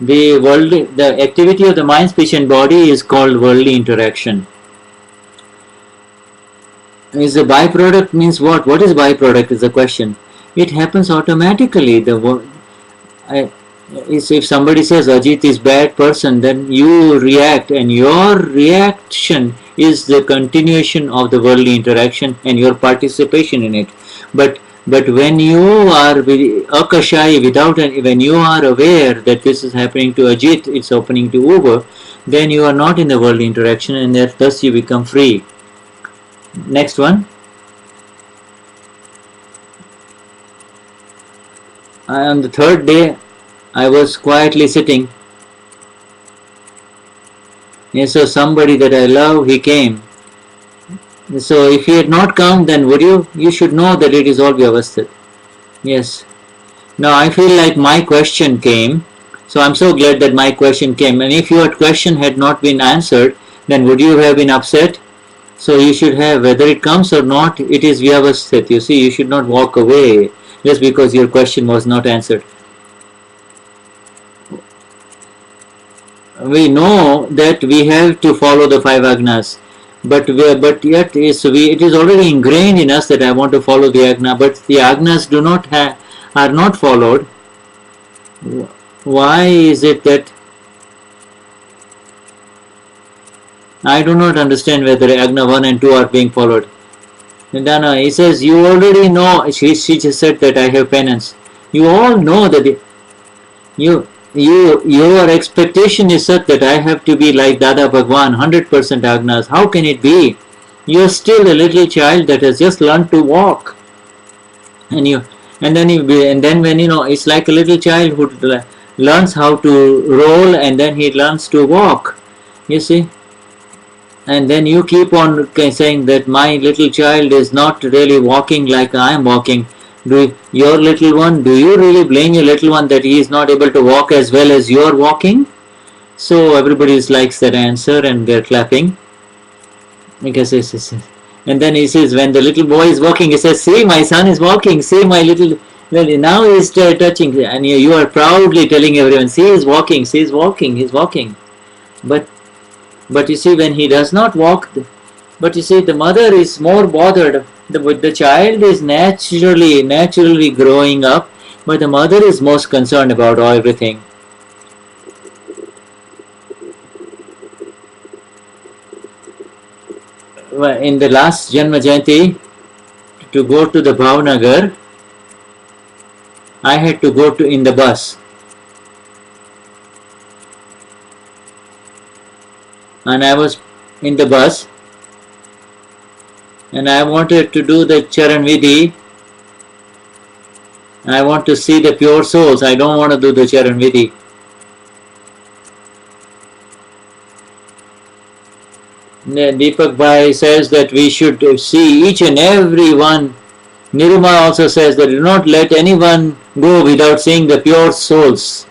The activity of the mind, speech and body is called worldly interaction. Is a byproduct means what? What is byproduct is the question. It happens automatically. If somebody says Ajit is bad person, then you react, and your reaction is the continuation of the worldly interaction and your participation in it. But when you are akashai, when you are aware that this is happening to Ajit, it's happening to Uber, then you are not in the worldly interaction, and thus you become free. Next one. On the third day, I was quietly sitting. And so somebody that I love, he came. So if he had not come, then would you? You should know that it is all vyavasthit. Yes. Now I feel like my question came. So I'm so glad that my question came. And if your question had not been answered, then would you have been upset? So you should have, whether it comes or not, it is vyavasthit. You see, you should not walk away just because your question was not answered. We know that we have to follow the 5 agnas. But yet it is already ingrained in us that I want to follow the agna, but the agnas are not followed. Why is it that I do not understand whether agna 1 and 2 are being followed? Nidana, he says, you already know. She just said that I have penance. You all know that your expectation is such that I have to be like Dada Bhagwan, 100% agnas. How can it be? You are still a little child that has just learned to walk. and you and then when it's like a little child who learns how to roll, and then he learns to walk, you see. And then you keep on saying that my little child is not really walking like I am walking. Your little one, do you really blame your little one that he is not able to walk as well as you are walking? So everybody likes that answer and they're clapping. Because and then he says, when the little boy is walking, he says, see, my son is walking, see, my little, well, now he's touching, and you are proudly telling everyone, see, he's walking, see, he's walking, he's walking. But you see, when he does not walk, but you see, the mother is more bothered. The child is naturally growing up, but the mother is most concerned about everything. In the last Janmajayanti, to go to the Bhavnagar, I had to go in the bus. And I was in the bus, and I wanted to do the Charan Vidhi. I want to see the pure souls. I don't want to do the Charan Vidhi. Deepakbhai says that we should see each and every one. Niruma also says that do not let anyone go without seeing the pure souls.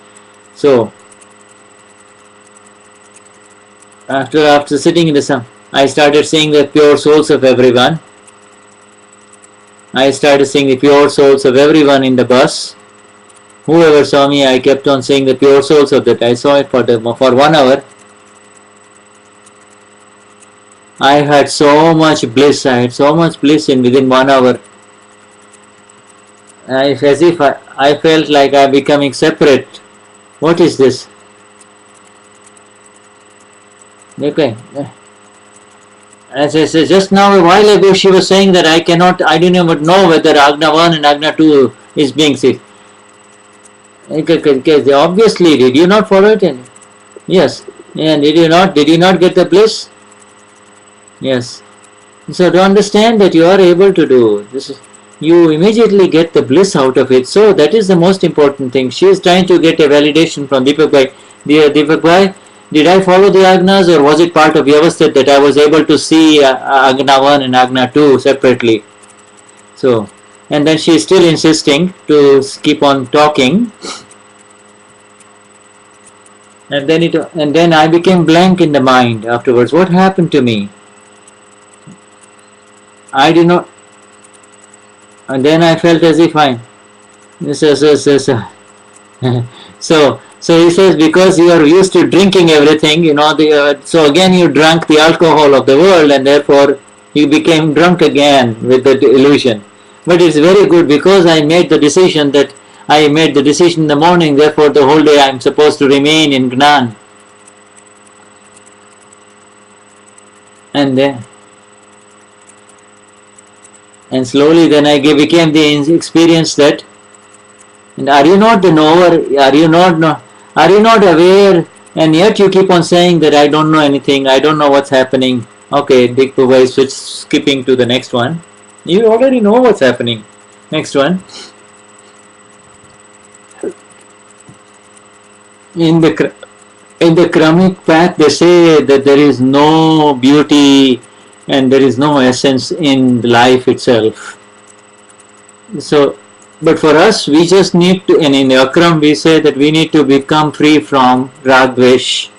So, after sitting in the sun, I started seeing the pure souls of everyone. I started seeing the pure souls of everyone in the bus. Whoever saw me, I kept on seeing the pure souls of that. I saw it for 1 hour. I had so much bliss. I had so much bliss within 1 hour. As if I felt like I'm becoming separate. What is this? Okay. As I said just now, a while ago, she was saying that I didn't even know whether Agna 1 and Agna 2 is being seen. Obviously, did you not follow it? Yes. And did you not get the bliss? Yes. So to understand that you are able to do this, you immediately get the bliss out of it. So that is the most important thing. She is trying to get a validation from Deepakbhai. Dear Deepakbhai, did I follow the Agnas, or was it part of Vyavasthat that I was able to see Agna 1 and Agna 2 separately? So, and then she is still insisting to keep on talking. And then I became blank in the mind afterwards. What happened to me? I did not. And then I felt as if So he says, because you are used to drinking everything, so again you drank the alcohol of the world, and therefore you became drunk again with the illusion. But it's very good, because I made the decision in the morning, therefore the whole day I am supposed to remain in Gnan. And slowly then I became the experience that, and are you not the knower? Are you not aware? And yet you keep on saying that I don't know anything, I don't know what's happening. Okay, Deepakbhai is skipping to the next one. You already know what's happening. Next one. In the Kramic path, they say that there is no beauty and there is no essence in life itself. So, but for us, we just need to, and in the Akram we say that we need to become free from Ragvesh.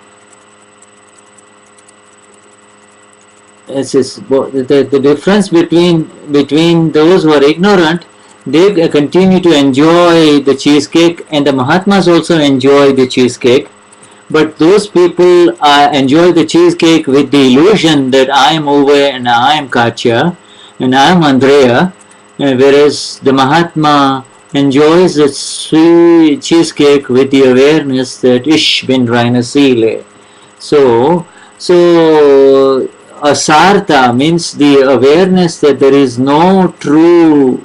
The difference between those who are ignorant, they continue to enjoy the cheesecake, and the Mahatmas also enjoy the cheesecake. But those people enjoy the cheesecake with the illusion that I am Uwe and I am Katya and I am Andrea, whereas the Mahatma enjoys the sweet cheesecake with the awareness that Ish bin Raina Sile. So Asartha means the awareness that there is no true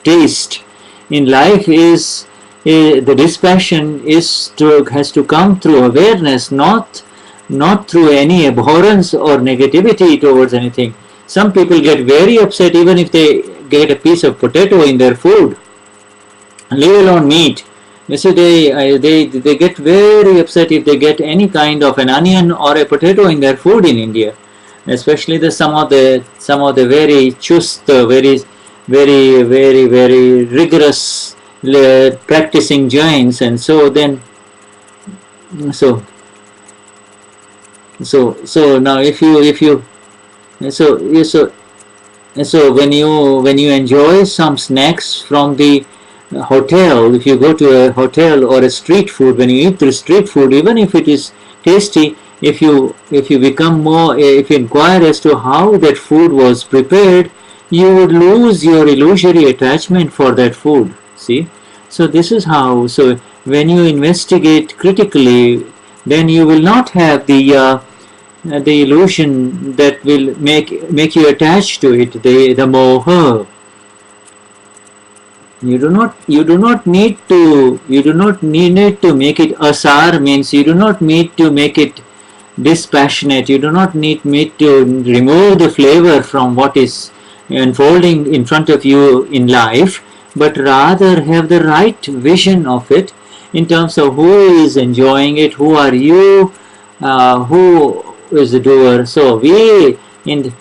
taste in life. Is the dispassion has to come through awareness, not through any abhorrence or negativity towards anything. Some people get very upset even if they get a piece of potato in their food, leave alone meat. Yesterday, they get very upset if they get any kind of an onion or a potato in their food in India, especially some of the very chust, very rigorous practicing Jains, and so so now if you so so when you enjoy some snacks from the hotel, if you go to a hotel or a street food, when you eat the street food, even if it is tasty, if you become more, if you inquire as to how that food was prepared, you would lose your illusory attachment for that food. See, so this is how. So when you investigate critically, then you will not have the illusion that will make you attached to it, the moha. You do not need to make it asar, means you do not need to make it dispassionate. You do not need to remove the flavor from what is unfolding in front of you in life, but rather have the right vision of it in terms of who is enjoying it, who are you, who is the doer. So we in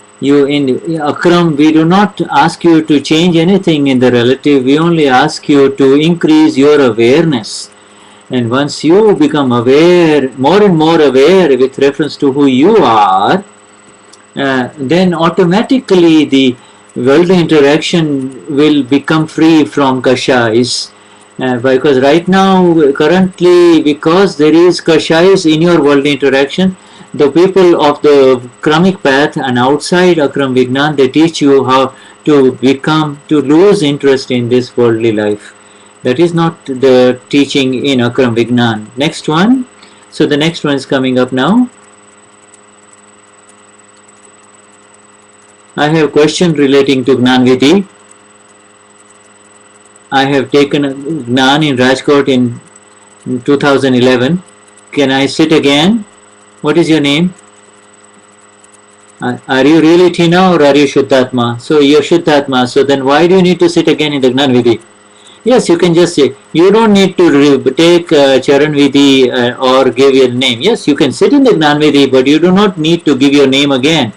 Akram, we do not ask you to change anything in the relative. We only ask you to increase your awareness. And once you become aware, more and more aware with reference to who you are, then automatically the worldly interaction will become free from kashais. Because right now, currently, because there is kashais in your worldly interaction, the people of the Kramic path and outside Akram Vignan, they teach you how to lose interest in this worldly life. That is not the teaching in Akram Vignan. Next one. So the next one is coming up now. I have a question relating to Gnan Vidhi. I have taken Gnan in Rajkot in 2011. Can I sit again? What is your name? Are you really Tina or are you Shuddhatma? So you're Shuddhatma. So then why do you need to sit again in the Gnan Vidhi? Yes, you can just say. You don't need to take Charan Vidhi or give your name. Yes, you can sit in the Gnan Vidhi, but you do not need to give your name again.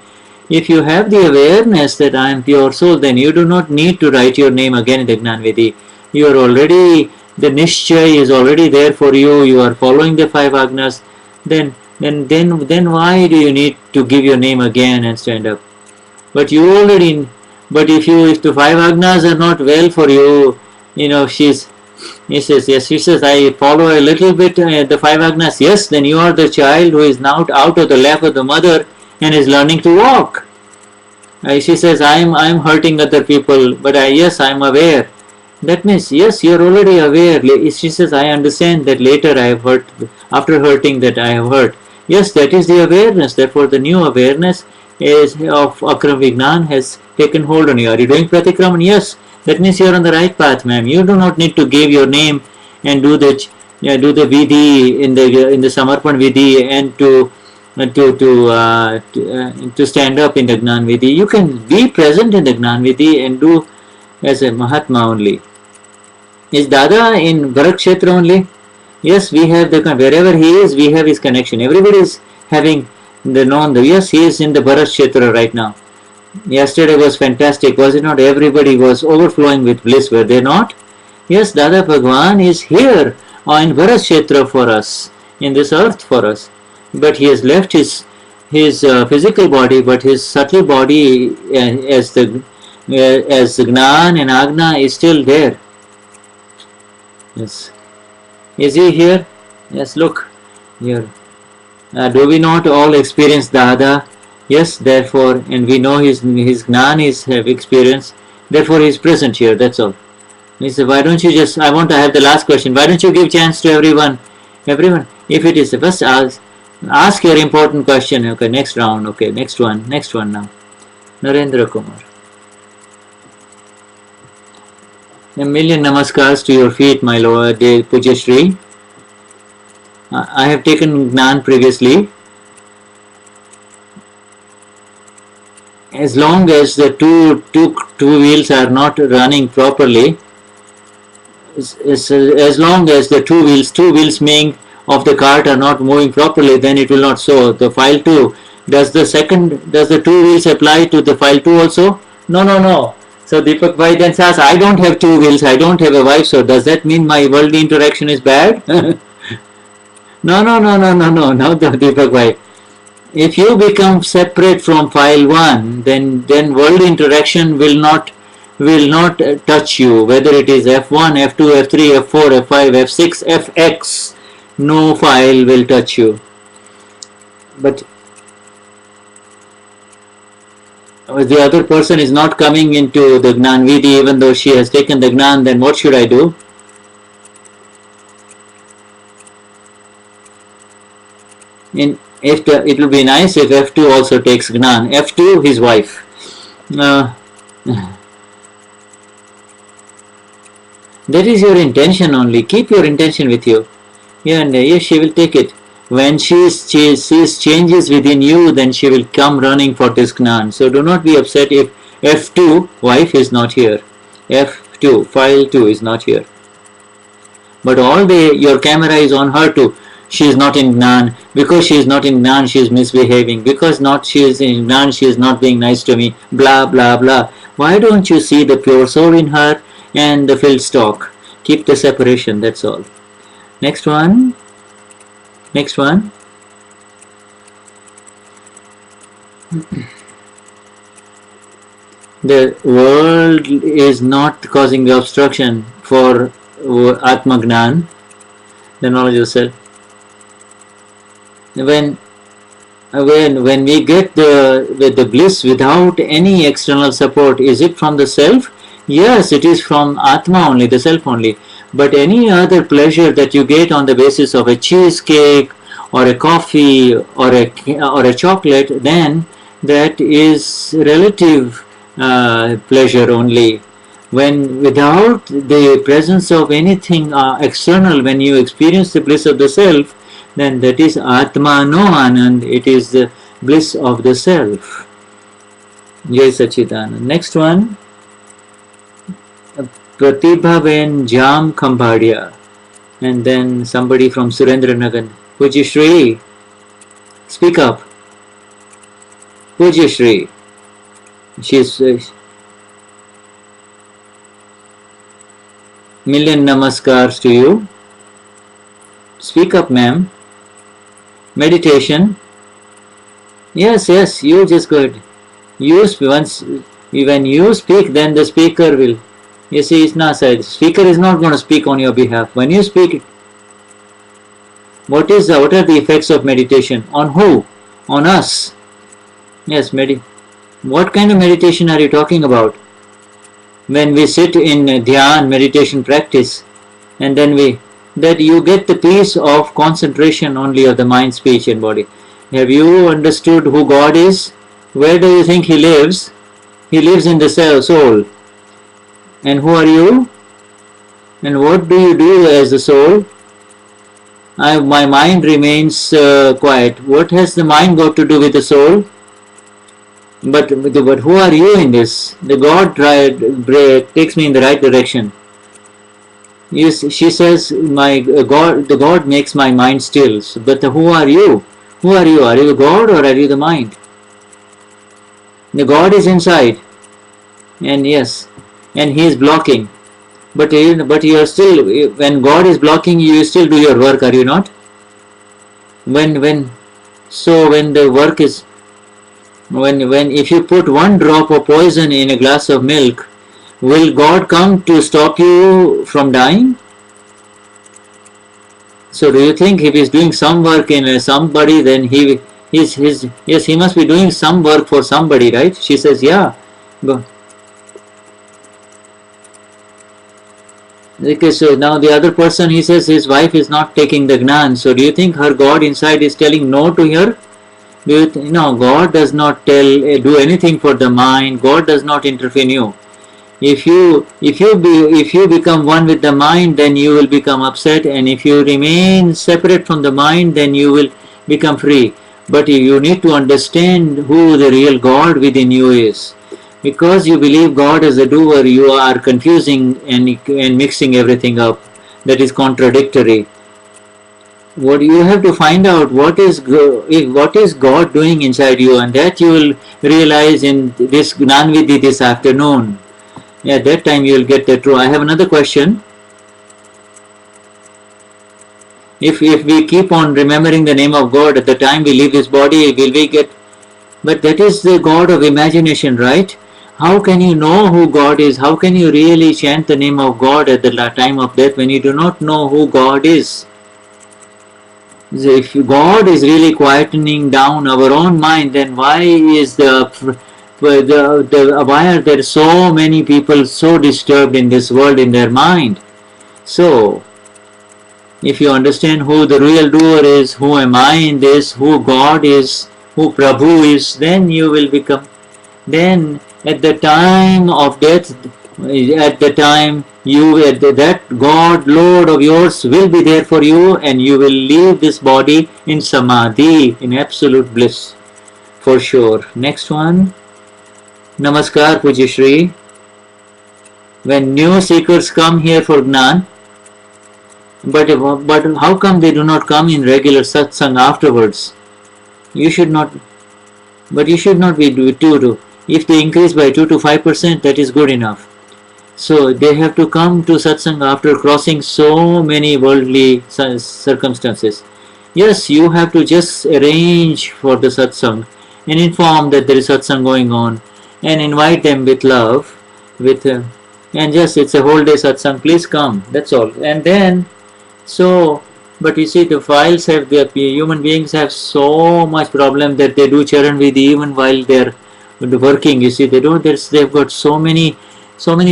If you have the awareness that I am pure soul, then you do not need to write your name again in the Gnan Vidhi. You are already, the Nishchay is already there for you. You are following the five agnas. Then why do you need to give your name again and stand up? But you already, but if the five agnas are not well for you, he says, yes, she says, I follow a little bit the five agnas. Yes, then you are the child who is now out of the lap of the mother and is learning to walk. She says, I'm hurting other people, but yes, I'm aware. That means, yes, you're already aware. She says, I understand that later I have hurt, after hurting that I have hurt. Yes, that is the awareness. Therefore, the new awareness of Akram Vignan has taken hold on you. Are you doing Pratikraman? Yes. That means you're on the right path, ma'am. You do not need to give your name and do the vidhi in the Samarpan Vidhi and to stand up in the Gnan Vidhi. You can be present in the Gnan Vidhi and do as a Mahatma only. Is Dada in Bharat Kshetra only? Yes, we have wherever he is, we have his connection. Everybody is having yes, he is in the Bharat Kshetra right now. Yesterday was fantastic, was it not? Everybody was overflowing with bliss, were they not? Yes, Dada Bhagwan is here in Bharat Kshetra for us, in this earth for us. But he has left his physical body, but his subtle body as Gnan and Agna is still there. Yes. Is he here? Yes, look here. Do we not all experience Dada? Yes, therefore, and we know his Gnan is have experience. Therefore, he is present here. That's all. He said, why don't you just? I want to have the last question. Why don't you give chance to everyone? Everyone, if it is the first, ask your important question. Okay, next round. Okay, next one now. Narendra Kumar. A million namaskars to your feet, my Lord, Puja Shri. I have taken Gnan previously. as long as the two wheels are not running properly, as long as the two wheels meaning of the cart are not moving properly, then it will not. So the file 2, does the two wheels apply to the file 2 also? No, no, no. So Deepak Bhai then says, I don't have two wheels, I don't have a wife, so does that mean my worldly interaction is bad? No, no, no, no, no, no, no, Deepak Bhai. If you become separate from file 1, then world interaction will not touch you, whether it is F1, F2, F3, F4, F5, F6, Fx. No file will touch you. But the other person is not coming into the Gnani Vidhi, even though she has taken the Gnan, then what should I do? It will be nice if F2 also takes Gnan. F2, his wife. That is your intention only. Keep your intention with you. Yeah, and yes, she will take it. When she sees changes within you, then she will come running for this Gnan. So do not be upset if F2, wife, is not here. F2, file 2 is not here. But all day your camera is on her too. She is not in Gnan. Because she is not in Gnan, she is misbehaving. Because she is in Gnan, she is not being nice to me. Blah, blah, blah. Why don't you see the pure soul in her and the filled stock? Keep the separation, that's all. Next one. Next one. The world is not causing the obstruction for Atma Gnan, the knowledge of self. When we get the bliss without any external support, is it from the self? Yes, it is from Atma only, the self only. But any other pleasure that you get on the basis of a cheesecake or a coffee or a chocolate, then that is relative pleasure only. When without the presence of anything external, when you experience the bliss of the self, then that is Atma no Anand, it is the bliss of the self. Jai Sachidanand. Next one, Pratibha Ben Jam Khambhadia, and then somebody from Surendranagar. Pujyashri, speak up. Pujyashri. She's million namaskars to you. Speak up, ma'am. Meditation. Yes, you just go ahead. When you speak, then the speaker will. You see, it's not said. Speaker is not going to speak on your behalf. When you speak, what are the effects of meditation? On who? On us. Yes, what kind of meditation are you talking about? When we sit in dhyan, meditation practice, and then that you get the peace of concentration only of the mind, speech and body. Have you understood who God is? Where do you think He lives? He lives in the soul. And who are you? And what do you do as the soul? My mind remains quiet. What has the mind got to do with the soul? But who are you in this? The God takes me in the right direction. Yes, she says, the God makes my mind still. But who are you? Who are you? Are you the God or are you the mind? The God is inside. And yes, and He is blocking. But you are still, when God is blocking you, you still do your work, are you not? When the work is, if you put one drop of poison in a glass of milk, will God come to stop you from dying? So do you think if He is doing some work in somebody, then he must be doing some work for somebody, right? She says, yeah. Go. Okay, so now the other person, he says his wife is not taking the Gnan. So do you think her God inside is telling no to her? No, God does not do anything for the mind. God does not interfere in you. If you become one with the mind, then you will become upset, and if you remain separate from the mind, then you will become free. But you need to understand who the real God within you is. Because you believe God as a doer, you are confusing and mixing everything up. That is contradictory. What you have to find out what is God doing inside you, and that you will realize in this Gnani Vidhi this afternoon. At that time you will get the truth. I have another question. If we keep on remembering the name of God at the time we leave this body, will we get? But that is the God of imagination, right? How can you know who God is? How can you really chant the name of God at the time of death when you do not know who God is? If God is really quietening down our own mind, then why is why are there so many people so disturbed in this world in their mind? So, if you understand who the real doer is, who am I in this, who God is, who Prabhu is, then you will become. Then at the time of death, at the time that God, Lord of yours, will be there for you, and you will leave this body in samadhi, in absolute bliss, for sure. Next one. Namaskar, Pujyashri. When new seekers come here for Gnan, but how come they do not come in regular satsang afterwards? You should not, but you should not be too. If they increase by 2 to 5%, that is good enough. So they have to come to satsang after crossing so many worldly circumstances. Yes, you have to just arrange for the satsang and inform that there is satsang going on, and invite them with love, with and just it's a whole day satsang. Please come. That's all. And then so, but you see, the files have the human beings have so much problem that they do charan vidhi even while they're working. You see, they've got so many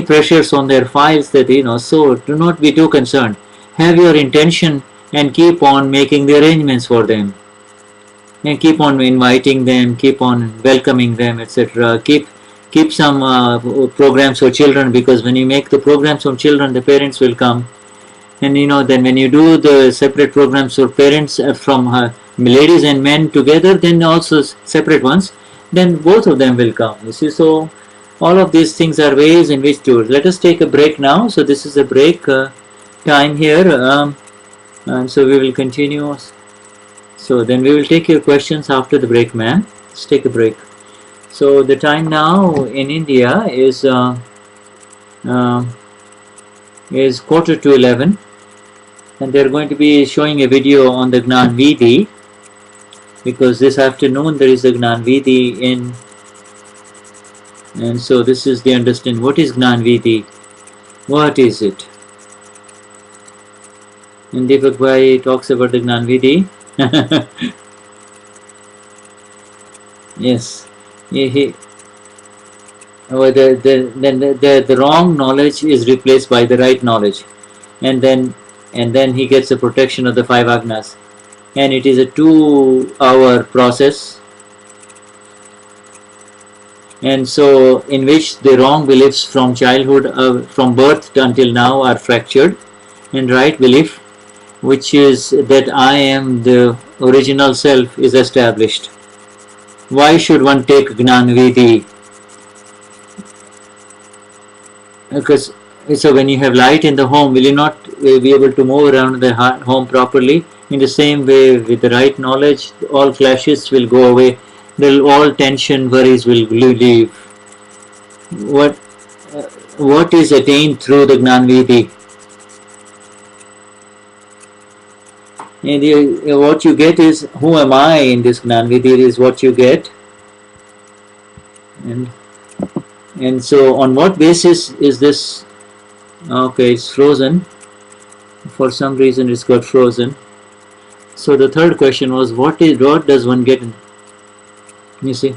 pressures on their files that So do not be too concerned. Have your intention and keep on making the arrangements for them, and keep on inviting them, keep on welcoming them, etc. Keep some programs for children, because when you make the programs for children, the parents will come. And then when you do the separate programs for parents from ladies and men together, then also separate ones, then both of them will come. You see, so all of these things are ways in which to. Let us take a break now. So this is a break time here, and so we will continue. So then we will take your questions after the break, ma'am. Let's take a break. So the time now in India is 10:45. And they're going to be showing a video on the Gnani Vidhi, because this afternoon there is a Gnani Vidhi in, and so this is the understanding. What is Gnani Vidhi? What is it? And Deepakbhai talks about the Gnani Vidhi. Yes. The wrong knowledge is replaced by the right knowledge, and then he gets the protection of the 5 agnas, and it is a 2-hour process, and so in which the wrong beliefs from childhood, from birth until now, are fractured, and right belief, which is that I am the original self, is established. Why should one take Gnani Vidhi? Because so when you have light in the home, will you not be able to move around the home properly? In the same way, with the right knowledge, all clashes will go away. All tension, worries will leave. What is attained through the Gnani Vidhi? And what you get is, who am I in this Gnani Vidhi is what you get. And so on what basis is this? Okay, it's frozen. For some reason it's got frozen. So the third question was, what does one get? You see.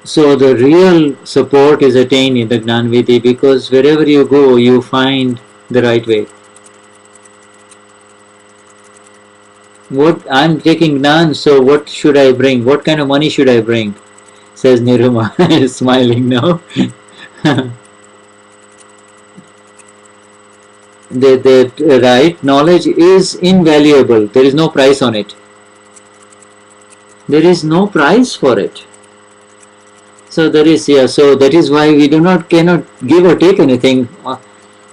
So the real support is attained in the Gnani Vidhi, because wherever you go, you find the right way. What I'm taking Gnan, so what should I bring? What kind of money should I bring? Says Niruma, smiling now. The right knowledge is invaluable. There is no price on it. There is no price for it. So there is, yeah, so that is why we cannot give or take anything.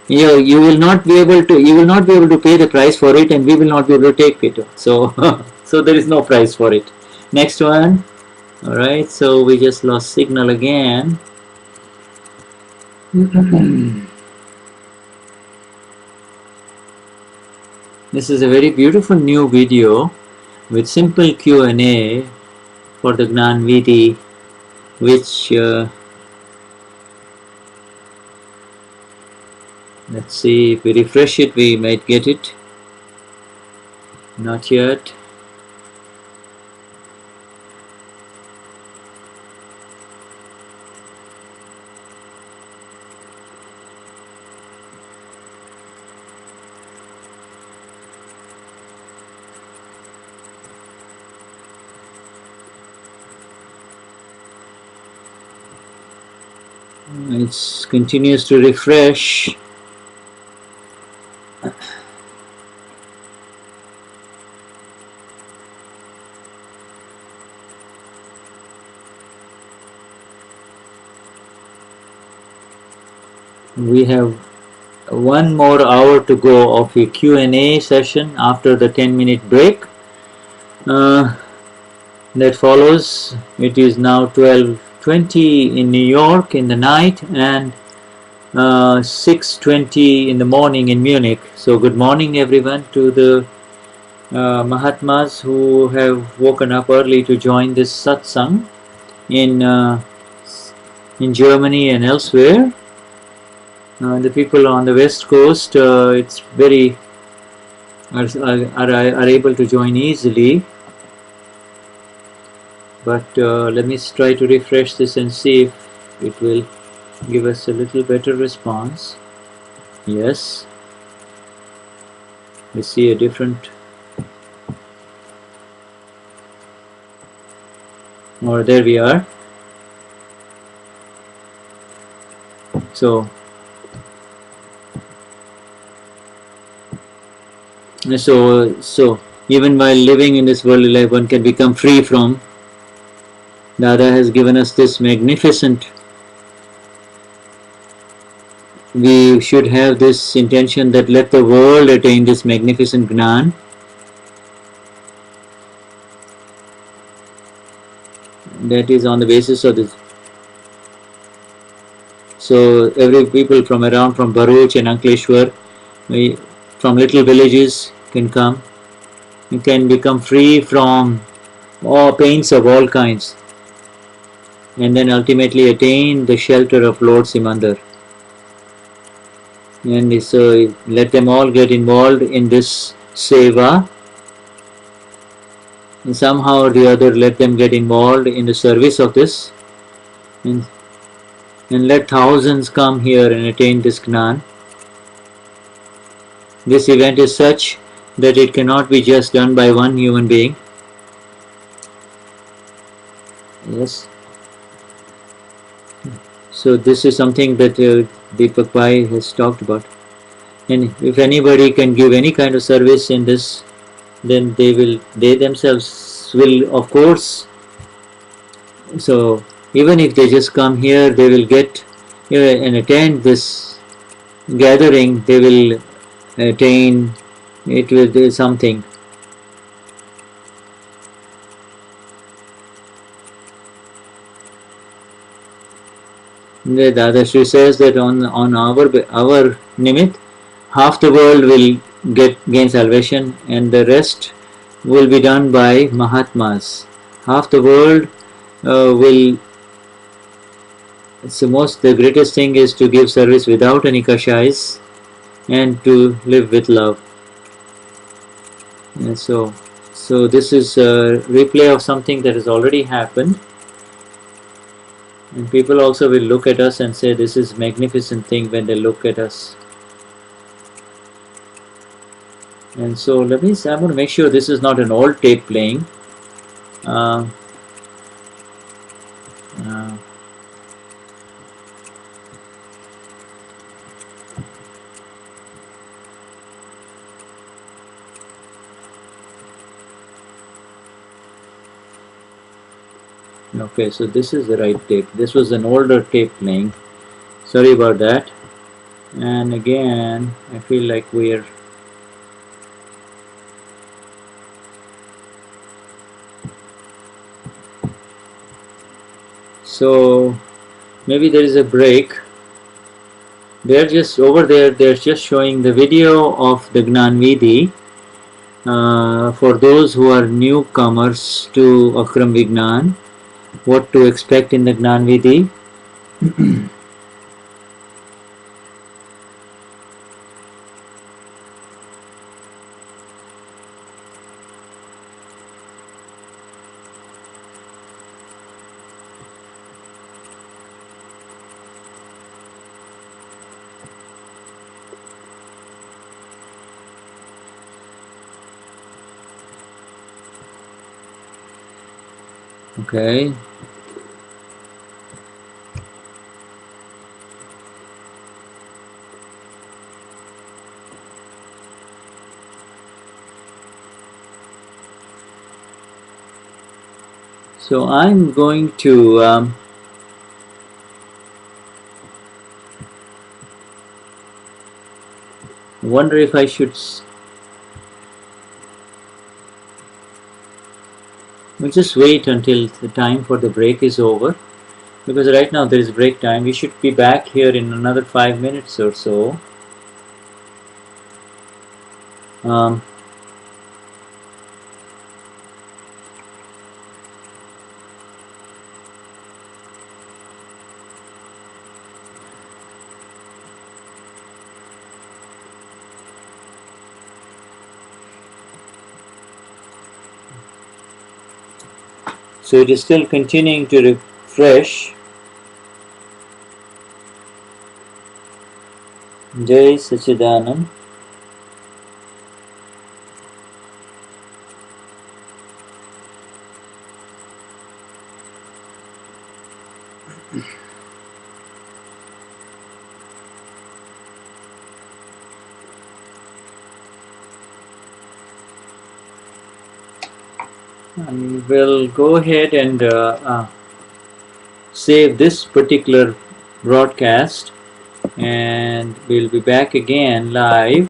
You will not be able to pay the price for it, and we will not be able to take it. So so there is no price for it. Next one. All right, so we just lost signal again. This is a very beautiful new video with simple Q&A for the Gnani Vidhi, which let's see, if we refresh it we might get it. Not yet. It continues to refresh. We have 1 more hour to go of a Q&A session after the 10-minute break. That follows. It is now 12:20 in New York in the night and 6:20 in the morning in Munich. So good morning everyone to the Mahatmas who have woken up early to join this Satsang in Germany and elsewhere. The people on the west coast, it's very are able to join easily. But let me try to refresh this and see if it will give us a little better response. Yes, we see a different, or there we are. So even while living in this worldly life, one can become free from. Dada has given us this magnificent. We should have this intention that let the world attain this magnificent Gnan. That is on the basis of this. So every people from around, from Bharuch and Ankleshwar, from little villages can come. You can become free from all pains of all kinds, and then ultimately attain the shelter of Lord Simandar. And so let them all get involved in this seva, and somehow or the other let them get involved in the service of this, and let thousands come here and attain this Gnan. This event is such that it cannot be just done by one human being. Yes. So this is something that Deepakbhai has talked about. And if anybody can give any kind of service in this, then they themselves will, of course. So even if they just come here, they will get and attend this gathering, they will attain, it will do something. The Dadashri says that on our nimit, half the world will gain salvation, and the rest will be done by Mahatmas. Half the world will. The greatest thing is to give service without any kashais and to live with love. And so this is a replay of something that has already happened. And people also will look at us and say this is magnificent thing when they look at us. And so I'm going to make sure this is not an old tape playing. Okay, so this is the right tape. This was an older tape playing. Sorry about that. And again, I feel like we're so maybe there is a break. They're just over there, they're just showing the video of the Gnani Vidhi for those who are newcomers to Akram Vignan, what to expect in the Gnani Vidhi. Okay. So I'm going to wonder if I should. We'll just wait until the time for the break is over, because right now there is break time. We should be back here in another 5 minutes or so. Um, so it is still continuing to refresh. Jai Sachidanand. And we'll go ahead and save this particular broadcast, and we'll be back again live